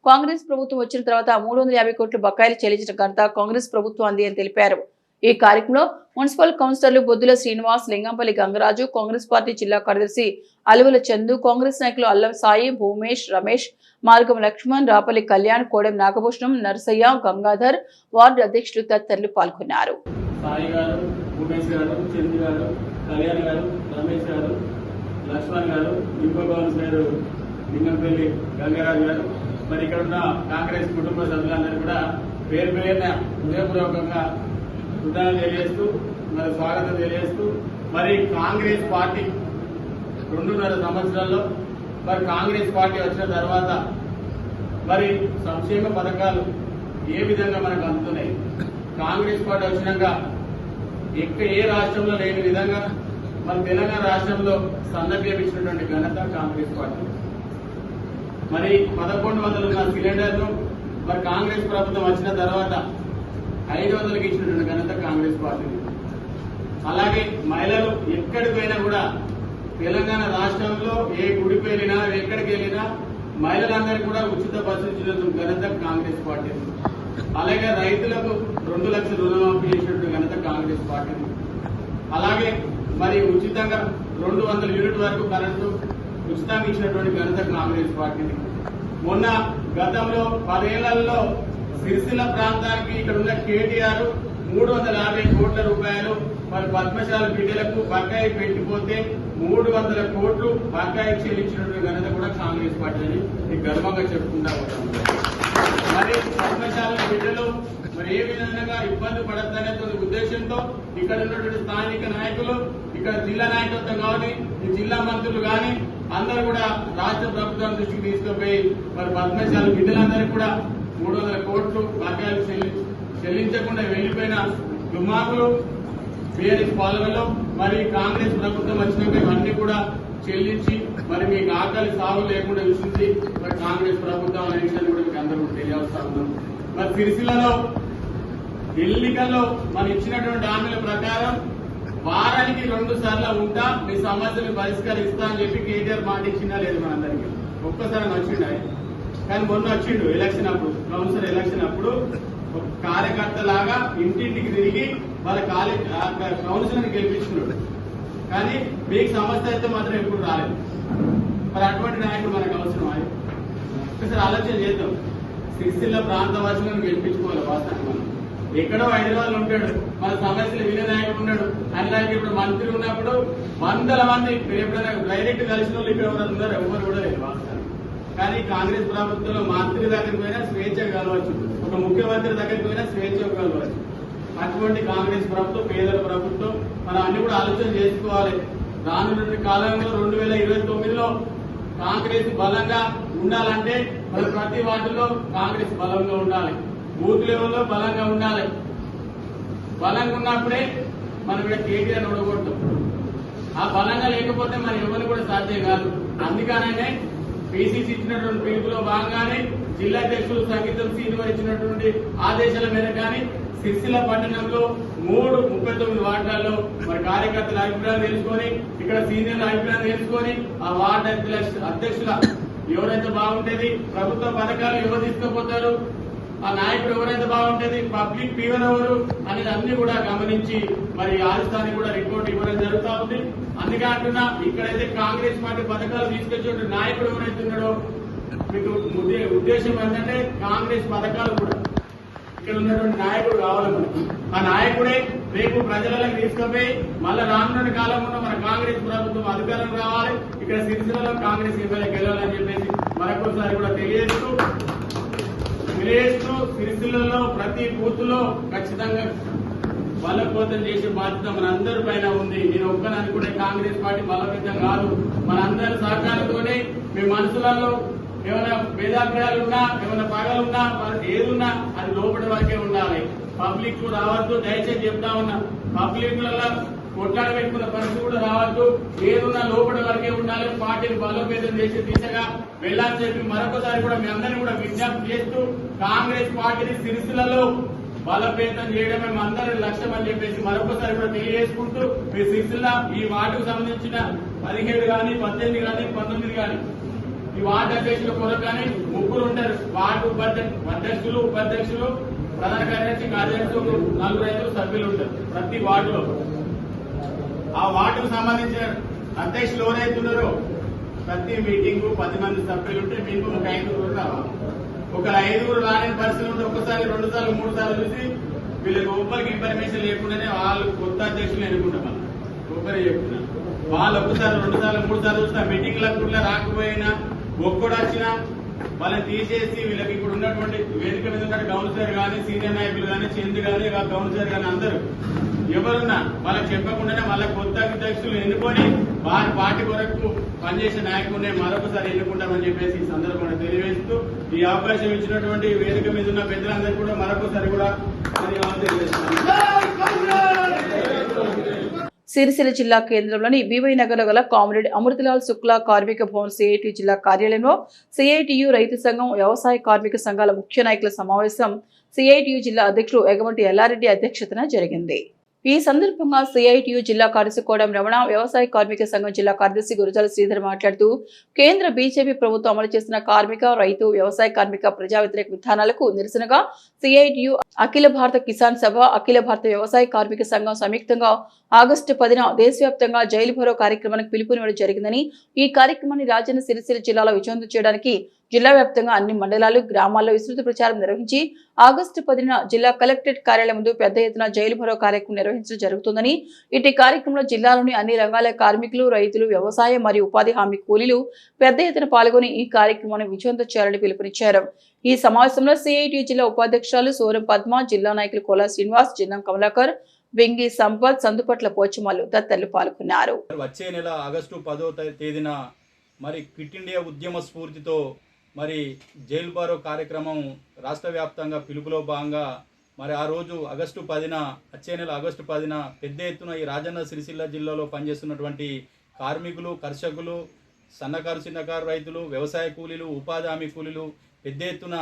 కాంగ్రెస్ ప్రభుత్వం వచ్చిన తర్వాత 350 కోట్లు బకాయిలు చెల్లించిన ఘనత కాంగ్రెస్ ప్రభుత్వం అంది అని తెలిపారు. ఈ కార్యక్రమంలో మున్సిపల్ కౌన్సిలర్లు బొద్దుల శ్రీనివాస్, లింగంపల్లి గంగరాజు, కాంగ్రెస్ పార్టీ జిల్లా కార్యదర్శి అలువల చందు, కాంగ్రెస్ నాయకులు అల్లం సాయి, భూమేష్, రమేష్, మార్గం లక్ష్మణ్, రాపల్లి కళ్యాణ్, కోడెం నాగభూషణం, నరసయ్య, గంగాధర్, వార్డు అధ్యక్షులు తదితరులు పాల్గొన్నారు. సాయి గారు, భూమేష్ గారు, చందు గారు, కళ్యాణ్ గారు, రమేష్ గారు, లక్ష్మణ్ గారు, ఇంకో కౌన్సిలర్ లింగంపల్లి గంగరాజు గారు, మరి ఇక్కడ ఉన్న కాంగ్రెస్ కుటుంబ సభ్యులందరూ కూడా పేరు పేరున హృదయపూర్వకంగా కృతజ్ఞతలు తెలియజేస్తూ మరి స్వాగతం తెలియజేస్తూ మరి కాంగ్రెస్ పార్టీ 2.5 సంవత్సరాల్లో మరి కాంగ్రెస్ పార్టీ వచ్చిన తర్వాత మరి సంక్షేమ పథకాలు ఏ విధంగా మనకు అందుతున్నాయి, కాంగ్రెస్ పార్టీ వచ్చినాక ఏ రాష్ట్రంలో లేని విధంగా మన తెలంగాణ రాష్ట్రంలో సన్నబియ్యమిచ్చినటువంటి ఘనత కాంగ్రెస్ పార్టీ. మరి 1100 ఉన్న సిలిండర్ను మరి కాంగ్రెస్ ప్రభుత్వం వచ్చిన తర్వాత 500కి ఇచ్చినటువంటి ఘనత కాంగ్రెస్ పార్టీ. అలాగే మహిళలు ఎక్కడికి పోయినా కూడా తెలంగాణ రాష్ట్రంలో ఏ గుడికి వెళ్ళినా ఎక్కడికి వెళ్ళినా మహిళలందరికీ కూడా ఉచిత బస్సు ఇచ్చిన ఘనత కాంగ్రెస్ పార్టీ. అలాగే రైతులకు 2 లక్షల రుణమాఫీ చేసినట్టు ఘనత కాంగ్రెస్ పార్టీ. అలాగే మరి ఉచితంగా 200 యూనిట్ వరకు కరెంటు ఉచితంగా ఇచ్చినటువంటి ఘనత కాంగ్రెస్ పార్టీది. మొన్న గతంలో 10 ఏళ్లలో సిరిసిల్ల ప్రాంతానికి ఇక్కడ ఉన్న కేటీఆర్ 350 కోట్ల రూపాయలు మరి పద్మశాల బిడ్డలకు బకాయి పెట్టిపోతే 300 కోట్లు బకాయి చెల్లించినటువంటి ఘనత కూడా కాంగ్రెస్ పార్టీని గర్వంగా చెప్పుకుంటా ఉంటాం. మరి పద్మశాల బిడ్డలు మరి ఏ విధంగా ఇబ్బంది పడద్దనే ఉద్దేశంతో ఇక్కడ ఉన్నటువంటి స్థానిక నాయకులు, ఇక్కడ జిల్లా నాయకత్వం కానీ, ఈ జిల్లా మంత్రులు కానీ అందరూ కూడా రాష్ట్ర ప్రభుత్వం దృష్టికి తీసుకుపోయి మరి పద్మశాల బిడ్డలందరికీ కూడా 300 కోట్లు బకాయిలు చెల్లించకుండా వెళ్లిపోయిన దుమాకులు బీఆర్ఎస్ పాలనలో మరి కాంగ్రెస్ ప్రభుత్వం వచ్చినాక ఇవన్నీ కూడా చెల్లించి మరి మీకు ఆకలి సాగు లేకుండా చూసింది మరి కాంగ్రెస్ ప్రభుత్వం అనే విషయాన్ని కూడా మీకు అందరూ తెలియాల్సి ఉన్నాం. మరి సిరిసిల్లలో ఎన్నికల్లో మనం ఇచ్చినటువంటి హామీల ప్రకారం వారానికి 2 సార్లు ఉంటా మీ సమస్యలు పరిష్కరిస్తా అని చెప్పి కేటీఆర్ మాట ఇచ్చిందా లేదు మనందరికీ? ఒక్కసారి వచ్చిండు ఆయన, కానీ మొన్న వచ్చిండు ఎలక్షన్ అప్పుడు, కౌన్సిలర్ ఎలక్షన్ అప్పుడు ఒక కార్యకర్త లాగా ఇంటింటికి తిరిగి వాళ్ళ కౌన్సిలర్ని గెలిపించుకున్నాడు. కానీ మీకు సమస్య అయితే మాత్రం ఎప్పుడు రాలేదు. మరి అటువంటి నాయకుడు మనకు అవసరం ఆయన. ఒకసారి ఆలోచన చేద్దాం. సిరిసిల్ల ప్రాంతవాసులను గెలిపించుకోవాలి. వాస్తవానికి మనం ఎక్కడో హైదరాబాద్ ఉంటాడు, మన సమస్యలు వినే నాయకుడు ఉన్నాడు. అలాగే ఇప్పుడు మంత్రి ఉన్నప్పుడు 100 మంది మీరు ఎప్పుడైనా డైరెక్ట్ కలిసిన వాళ్ళు ఇక్కడ ఎవరు ఉన్నారు? ఎవరు కూడా లేదు వాస్తవానికి. కానీ కాంగ్రెస్ ప్రభుత్వంలో మంత్రి దగ్గరికి పోయినా స్వేచ్ఛగా కలవచ్చు, ఒక ముఖ్యమంత్రి దగ్గరికి పోయినా స్వేచ్ఛగా కలవచ్చు. అటువంటి కాంగ్రెస్ ప్రభుత్వం పేదల ప్రభుత్వం. మనం అన్ని కూడా ఆలోచన చేసుకోవాలి. రానున్న కాలంలో 2029లో కాంగ్రెస్ బలంగా ఉండాలంటే మరి ప్రతి వార్డులో కాంగ్రెస్ బలంగా ఉండాలి, బూత్ లెవెల్లో బలంగా ఉండాలి. బలంగా ఉన్నప్పుడే మనం ఇక్కడ కేటీఆర్ ఓడగొడతాం. ఆ బలంగా లేకపోతే మరి ఎవరు కూడా సాధ్యం కాదు. అందుకనే పిసిసి ఇచ్చినటువంటి పిలుపులో భాగంగానే జిల్లా అధ్యక్షులు సంగీతం శ్రీనివాస్ ఇచ్చినటువంటి ఆదేశాల మేరకు కానీ సిరిసిల్ల పట్టణంలో 39 వార్డులలో మరి కార్యకర్తల అభిప్రాయం తెలుసుకొని, ఇక్కడ సీనియర్ల అభిప్రాయం తెలుసుకొని ఆ వార్డు అధ్యక్షుల ఎవరైతే బాగుంటేది, ప్రభుత్వ పథకాలు ఎవరు తీసుకుపోతారు, ఆ నాయకుడు ఎవరైతే బాగుంటేది, పబ్లిక్ ఫీవర్ ఎవరు అనేది అన్ని కూడా గమనించి మరి రాజస్థానికి కూడా రిపోర్ట్ ఇవ్వడం జరుగుతూ ఉంది. అందుకే అంటున్నా, ఇక్కడైతే కాంగ్రెస్ పార్టీ పథకాలు తీసుకొచ్చే నాయకుడు ఎవరైతే ఉన్నాడో మీకు ఉద్దేశం ఏంటంటే కాంగ్రెస్ పథకాలు కూడా ఇక్కడ ఉన్నటువంటి నాయకుడు కావాలి మనకి. ఆ నాయకుడే రేపు ప్రజలకు తీసుకుపోయి మళ్ళా రానున్న కాలంలో మన కాంగ్రెస్ ప్రభుత్వం అధికారం రావాలి, ఇక్కడ సిరిసిల్లలో కాంగ్రెస్ ఎమ్మెల్యే గెలవాలని చెప్పేసి మరొకసారి కూడా తెలియజేస్తూ సిరిసిల్లలో ప్రతి బూత్ లో ఖచ్చితంగా బలోపేతం చేసే బాధ్యత మనందరి పైన ఉంది. నేను ఒక్కని అనుకుంటే కాంగ్రెస్ పార్టీ బలోపేతం కాదు, మనందరి సహకారంతోనే మీ మనసులలో ఏమైనా భేదాభిప్రాయాలు ఉన్నా, ఏమైనా పగలున్నా, ఏదున్నా అది లోపలి వరకే ఉండాలి. పబ్లిక్ రావద్దు. దయచేసి చెప్తా ఉన్నా, పబ్లిక్ లలో కొట్లాడ పెట్టుకున్న పరిస్థితి కూడా రావద్దు. ఏదున్నా లోపలి వరకే ఉండాలి. పార్టీని బలోపేతం చేసే దిశగా వెళ్ళాలని చెప్పి మరొకసారి కూడా మీ అందరినీ కూడా విజ్ఞప్తి చేస్తూ కాంగ్రెస్ పార్టీని సిరిసిల్లలో బలోపేతం చేయడమే మా అందరి లక్ష్యం అని చెప్పేసి మరొకసారి కూడా తెలియజేసుకుంటూ మీ సిరిసిల్ల ఈ వార్డుకు సంబంధించిన 17 కానీ 18 కానీ 19 కానీ ఈ వార్డు అధ్యక్షుల కొరకు కానీ 3 ఉంటారు. వార్డు ఉపాధ్యక్షులు, ప్రధాన కార్యదర్శి, 4-5 సభ్యులు ఉంటారు ప్రతి వార్డులో. ఆ వార్డుకు సంబంధించిన అధ్యక్షులు ఎవరైతే ఉన్నారో ప్రతి మీటింగ్ 10 మంది సభ్యులు ఉంటే మినిమం ఒక 5 రావాలి. ఒక 5 రాని పరిస్థితులు ఉంటే ఒకసారి 2 సార్లు 3 సార్లు చూసి వీళ్ళకి ఒక్కరికి ఇన్ఫర్మేషన్ లేకుండానే వాళ్ళు కొత్త అధ్యక్షులు ఎన్నుకుంటాం. మనం ఒక్కరే చెప్తున్నారు. వాళ్ళు ఒక్కసారి 2 సార్లు 3 సార్లు చూసినా మీటింగ్లకు కూడా రాకపోయినా ఒక్కడు వచ్చినా వాళ్ళని తీసేసి వీళ్ళకి ఇప్పుడు ఉన్నటువంటి వేదిక మీద ఉన్న కౌన్సిలర్ కానీ, సీనియర్ నాయకులు కానీ, చంద్రు కానీ, కౌన్సిలర్ కానీ అందరూ ఎవరున్నా వాళ్ళకి చెప్పకుండానే వాళ్ళ కొత్త అధ్యక్షులు ఎన్నుకొని వారి పార్టీ కొరకు పనిచేసే నాయకుడిని మరొకసారి ఎన్నుకుంటామని చెప్పేసి ఈ సందర్భంగా తెలియజేస్తూ ఈ అవకాశం ఇచ్చినటువంటి వేదిక మీద ఉన్న పెద్దలందరూ కూడా మరొకసారి కూడా సిరిసిల్ల జిల్లా కేంద్రంలోని బీవై నగర్లో గల కామ్రేడ్ అమృతలాల్ శుక్లా కార్మిక భవన్ సిఐటి జిల్లా కార్యాలయంలో సిఐటియు రైతు సంఘం, వ్యవసాయ కార్మిక సంఘాల ముఖ్య నాయకుల సమావేశం సిఐటియు జిల్లా అధ్యక్షుడు ఎగమంటి ఎల్లారెడ్డి అధ్యక్షతన జరిగింది. ఈ సందర్భంగా సిఐటియు జిల్లా కార్యదర్శి కోడం రమణ, వ్యవసాయ కార్మిక సంఘం జిల్లా కార్యదర్శి గురజాల శ్రీధర్ మాట్లాడుతూ కేంద్ర బీజేపీ ప్రభుత్వం అమలు చేస్తున్న కార్మిక, రైతు, వ్యవసాయ కార్మిక ప్రజా వ్యతిరేక విధానాలకు నిరసనగా సిఐటియు, అఖిల భారత కిసాన్ సభ, అఖిల భారత వ్యవసాయ కార్మిక సంఘం సంయుక్తంగా ఆగస్టు 10న దేశవ్యాప్తంగా జైలు భరో కార్యక్రమానికి పిలుపునివ్వడం జరిగిందని, ఈ కార్యక్రమాన్ని రాజన్న సిరిసిల్ల జిల్లాలో విజయవంతం చేయడానికి జిల్లా వ్యాప్తంగా అన్ని మండలాలు, గ్రామాల్లో విస్తృత ప్రచారం నిర్వహించి ఆగస్టు 10న జిల్లా కలెక్టరేట్ కార్యాలయం ముందు పెద్ద ఎత్తున జైలు భరో కార్యక్రమం నిర్వహించడం జరుగుతుందని, ఇటు కార్యక్రమంలో జిల్లాలోని అన్ని రంగాల కార్మికులు, రైతులు, వ్యవసాయ మరియు ఉపాధి హామీ కూలీలు పెద్ద ఎత్తున పాల్గొని ఈ కార్యక్రమాన్ని విజయవంతం చేయాలని పిలుపునిచ్చారు. ఈ సమావేశంలో సిఐటియు జిల్లా ఉపాధ్యక్షురాలు సోరం పద్మ, జిల్లా నాయకులు కోలా శ్రీనివాస్, జిన్నం కమలాకర్, వెంగి సంపత్, సందుపట్ల పోచమల్లు తదితరులు పాల్గొన్నారు. వచ్చే నెల ఆగస్టు 10వ తేదీన మరి క్విట్ ఇండియా ఉద్యమ స్ఫూర్తితో మరి జైలు బారో కార్యక్రమం రాష్ట్ర వ్యాప్తంగా పిలుపులో భాగంగా మరి ఆ రోజు వచ్చే నెల ఆగస్టు 10న పెద్ద ఎత్తున ఈ రాజన్న సిరిసిల్ల జిల్లాలో పనిచేస్తున్నటువంటి కార్మికులు, కర్షకులు, సన్నకారు, చిన్నకారు రైతులు, వ్యవసాయ కూలీలు, ఉపాధి హామీ కూలీలు పెద్ద ఎత్తున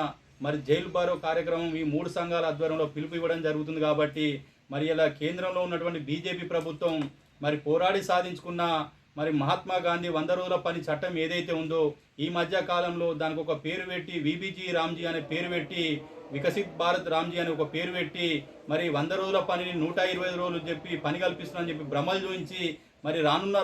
మరి జైలు బారో కార్యక్రమం ఈ 3 సంఘాల ఆధ్వర్యంలో పిలుపు ఇవ్వడం జరుగుతుంది. కాబట్టి మరి ఇలా కేంద్రంలో ఉన్నటువంటి బీజేపీ ప్రభుత్వం మరి పోరాడి సాధించుకున్న మరి మహాత్మా గాంధీ 100 రోజుల పని చట్టం ఏదైతే ఉందో ఈ మధ్య కాలంలో దానికి ఒక పేరు పెట్టి విబిజీ రామ్జీ అనే పేరు పెట్టి, వికసిత్ భారత్ రామ్జీ అనే ఒక పేరు పెట్టి మరి 100 రోజుల పనిని 125 రోజులు చెప్పి పని కల్పిస్తున్నారని చెప్పి భ్రమలు చూపించి మరి రానున్న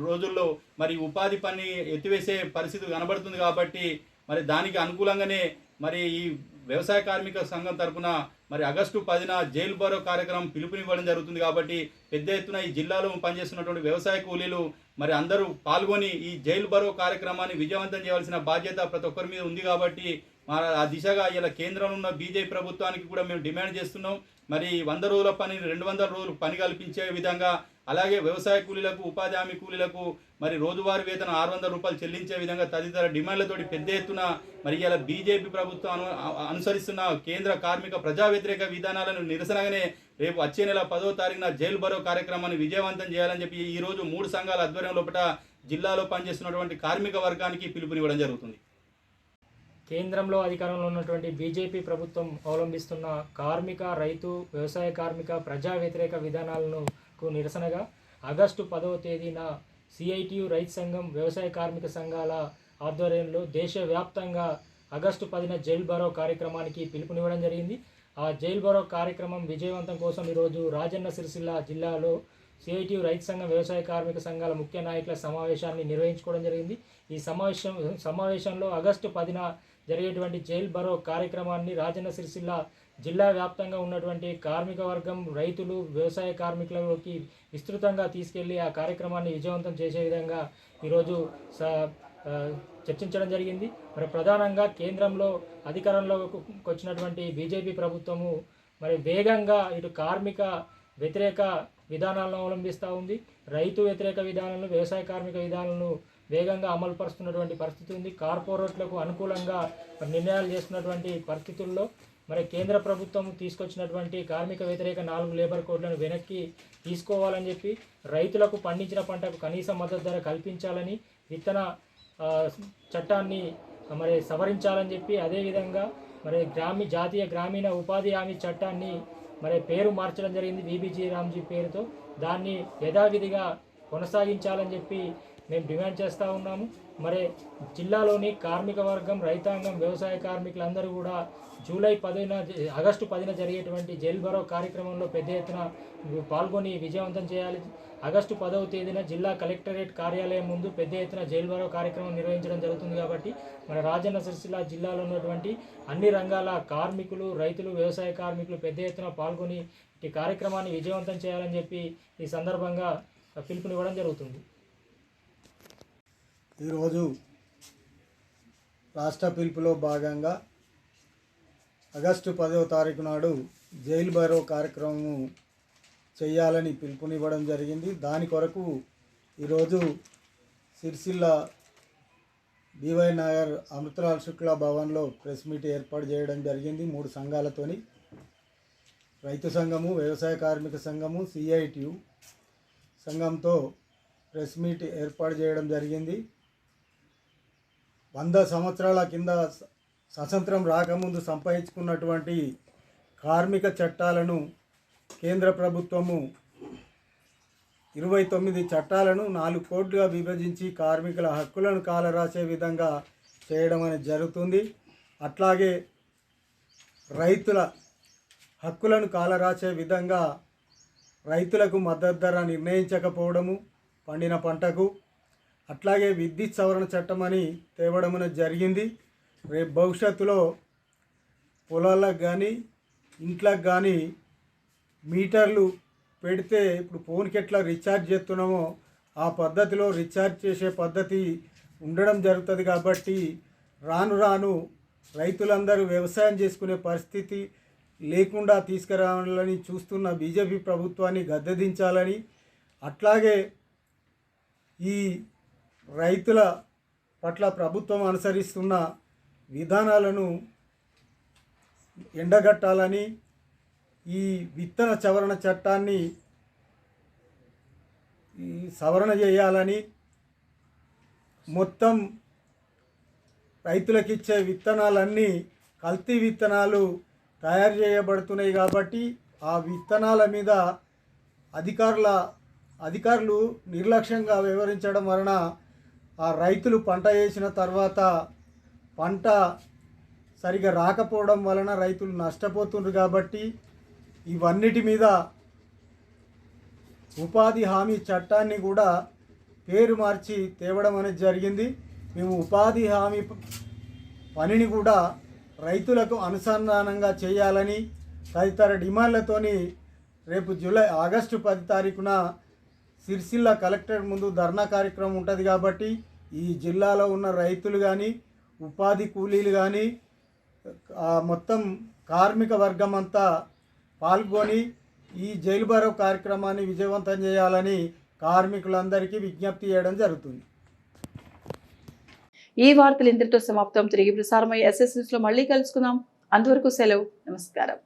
రోజుల్లో మరి ఉపాధి పని ఎత్తివేసే పరిస్థితి కనబడుతుంది. కాబట్టి మరి దానికి అనుకూలంగానే మరి ఈ వ్యవసాయ కార్మిక సంఘం తరఫున మరి ఆగస్టు 10న జైలు బారో కార్యక్రమం పిలుపునివ్వడం జరుగుతుంది. కాబట్టి పెద్ద ఎత్తున ఈ జిల్లాలో పనిచేస్తున్నటువంటి వ్యవసాయ కూలీలు మరి అందరూ పాల్గొని ఈ జైలు బారో కార్యక్రమాన్ని విజయవంతం చేయాల్సిన బాధ్యత ప్రతి ఒక్కరి మీద ఉంది. కాబట్టి ఆ దిశగా ఇలా కేంద్రంలో ఉన్న బీజేపీ ప్రభుత్వానికి కూడా మేము డిమాండ్ చేస్తున్నాం. మరి 100 రోజుల పని 200 రోజులు పని కల్పించే విధంగా, అలాగే వ్యవసాయ కూలీలకు, ఉపాధి హామీ కూలీలకు మరి రోజువారీ వేతనం 600 రూపాయలు చెల్లించే విధంగా తదితర డిమాండ్లతోటి పెద్ద ఎత్తున మరి ఇలా బీజేపీ ప్రభుత్వం అనుసరిస్తున్న కేంద్ర కార్మిక ప్రజా వ్యతిరేక విధానాలను నిరసనగానే రేపు వచ్చే నెల 10వ తారీఖున జైలు భరో కార్యక్రమాన్ని విజయవంతం చేయాలని చెప్పి ఈరోజు 3 సంఘాల ఆధ్వర్యం లోపల జిల్లాలో పనిచేస్తున్నటువంటి కార్మిక వర్గానికి పిలుపునివ్వడం జరుగుతుంది. కేంద్రంలో అధికారంలో ఉన్నటువంటి బీజేపీ ప్రభుత్వం అవలంబిస్తున్న కార్మిక, రైతు, వ్యవసాయ కార్మిక ప్రజా వ్యతిరేక విధానాలను నిరసనగా ఆగస్టు 10వ తేదీన సిఐటియు రైతు సంఘం, వ్యవసాయ కార్మిక సంఘాల ఆధ్వర్యంలో దేశవ్యాప్తంగా ఆగస్టు 10న జైలు భరో కార్యక్రమానికి పిలుపునివ్వడం జరిగింది. ఆ జైలు భరో కార్యక్రమం విజయవంతం కోసం ఈరోజు రాజన్న సిరిసిల్ల జిల్లాలో సిఐటియు రైతు సంఘం, వ్యవసాయ కార్మిక సంఘాల ముఖ్య నాయకుల సమావేశాన్ని నిర్వహించుకోవడం జరిగింది. ఈ సమావేశంలో ఆగస్టు 10న జరిగేటువంటి జైలు భరో కార్యక్రమాన్ని రాజన్న సిరిసిల్ల జిల్లా వ్యాప్తంగా ఉన్నటువంటి కార్మిక వర్గం, రైతులు, వ్యవసాయ కార్మికులలోకి విస్తృతంగా తీసుకెళ్లి ఆ కార్యక్రమాన్ని విజయవంతం చేసే విధంగా ఈరోజు చర్చించడం జరిగింది. మరి ప్రధానంగా కేంద్రంలో అధికారంలోకి వచ్చినటువంటి బీజేపీ ప్రభుత్వము మరి వేగంగా ఇటు కార్మిక వ్యతిరేక విధానాలను అవలంబిస్తూ ఉంది. రైతు వ్యతిరేక విధానాలను, వ్యవసాయ కార్మిక విధానాలను వేగంగా అమలు పరుస్తున్నటువంటి పరిస్థితి ఉంది. కార్పొరేట్లకు అనుకూలంగా నిర్ణయాలు చేస్తున్నటువంటి పరిస్థితుల్లో మరి కేంద్ర ప్రభుత్వం తీసుకొచ్చినటువంటి కార్మిక వ్యతిరేక 4 లేబర్ కోడ్లను వెనక్కి తీసుకోవాలని చెప్పి, రైతులకు పండించిన పంటకు కనీస మద్దతు ధర కల్పించాలని, విత్తన చట్టాన్ని మరి సవరించాలని చెప్పి, అదేవిధంగా మరి జాతీయ గ్రామీణ ఉపాధి హామీ చట్టాన్ని మరి పేరు మార్చడం జరిగింది విబిజీ రామ్జీ పేరుతో. దాన్ని యథావిధిగా కొనసాగించాలని చెప్పి మేము డిమాండ్ చేస్తూ ఉన్నాము. మరి జిల్లాలోని కార్మిక వర్గం, రైతాంగం, వ్యవసాయ కార్మికులందరూ కూడా ఆగస్టు 10న జరిగేటువంటి జైలు భరో కార్యక్రమంలో పెద్ద ఎత్తున పాల్గొని విజయవంతం చేయాలి. ఆగస్టు 10వ తేదీన జిల్లా కలెక్టరేట్ కార్యాలయం ముందు పెద్ద ఎత్తున జైలు భరో కార్యక్రమం నిర్వహించడం జరుగుతుంది. కాబట్టి మన రాజన్న సిరిసిల్ల జిల్లాలో ఉన్నటువంటి అన్ని రంగాల కార్మికులు, రైతులు, వ్యవసాయ కార్మికులు పెద్ద ఎత్తున పాల్గొని ఈ కార్యక్రమాన్ని విజయవంతం చేయాలని చెప్పి ఈ సందర్భంగా పిలుపునివ్వడం జరుగుతుంది. ఈరోజు రాష్ట్ర పిలుపులో భాగంగా ఆగస్టు 10వ తారీఖు నాడు జైలు భరో కార్యక్రమం చేయాలని పిలుపునివ్వడం జరిగింది. దాని కొరకు ఈరోజు సిరిసిల్ల బీవై నగర్ అమృతలాల్ శుక్లా భవన్లో ప్రెస్ మీట్ ఏర్పాటు చేయడం జరిగింది. 3 సంఘాలతోని, రైతు సంఘము, వ్యవసాయ కార్మిక సంఘము, సిఐటియు సంఘంతో ప్రెస్ మీట్ ఏర్పాటు చేయడం జరిగింది. 100 సంవత్సరాల కింద స్వతంత్రం రాకముందు సంపాదించుకున్నటువంటి కార్మిక చట్టాలను కేంద్ర ప్రభుత్వము 29 చట్టాలను 4 కోడ్లుగా విభజించి కార్మికుల హక్కులను కాలరాసే విధంగా చేయడం అనేది జరుగుతుంది. అట్లాగే రైతుల హక్కులను కాలరాసే విధంగా రైతులకు మద్దతు ధర నిర్ణయించకపోవడము పండిన పంటకు, అట్లాగే విద్యుత్ సవరణ చట్టం అని తేవడం అనేది జరిగింది. రేపు భవిష్యత్తులో పొలాలకు కానీ ఇంట్లకు కానీ మీటర్లు పెడితే ఇప్పుడు ఫోన్కి ఎట్లా రీఛార్జ్ చేస్తున్నామో ఆ పద్ధతిలో రీఛార్జ్ చేసే పద్ధతి ఉండడం జరుగుతుంది. కాబట్టి రాను రాను రైతులందరూ వ్యవసాయం చేసుకునే పరిస్థితి లేకుండా తీసుకురావాలని చూస్తున్న బీజేపీ ప్రభుత్వాన్ని గద్దెదించాలని, అట్లాగే ఈ రైతుల పట్ల ప్రభుత్వం అనుసరిస్తున్న విధానాలను ఎండగట్టాలని, ఈ విత్తన సవరణ చట్టాన్ని సవరణ చేయాలని, మొత్తం రైతులకు ఇచ్చే విత్తనాలన్నీ కల్తీ విత్తనాలు తయారు చేయబడుతున్నాయి. కాబట్టి ఆ విత్తనాల మీద అధికారులు నిర్లక్ష్యంగా వ్యవహరించడం వలన ఆ రైతులు పంట వేసిన తర్వాత పంట సరిగా రాకపోవడం వలన రైతులు నష్టపోతున్నారు. కాబట్టి ఇవన్నిటి మీద ఉపాధి హామీ చట్టాన్ని కూడా పేరు మార్చి తేవడం అనేది జరిగింది. మేము ఉపాధి హామీ పనిని కూడా రైతులకు అనుసంధానంగా చేయాలని తదితర డిమాండ్లతోని రేపు ఆగస్టు 10 తారీఖున సిరిసిల్ల కలెక్టరేట్ ముందు ధర్నా కార్యక్రమం ఉంటుంది. కాబట్టి ఈ జిల్లాలో ఉన్న రైతులు కానీ ఉపాధి కూలీలు కానీ మొత్తం కార్మిక వర్గం అంతా పాల్గొని ఈ జైలు భరో కార్యక్రమాన్ని విజయవంతం చేయాలని కార్మికులందరికీ విజ్ఞప్తి చేయడం జరుగుతుంది. ఈ వార్తలు ఇంతటితో సమాప్తం. తిరిగి ప్రసారమయ్యే SS న్యూస్లో మళ్ళీ కలుసుకుందాం. అంతవరకు సెలవు. నమస్కారం.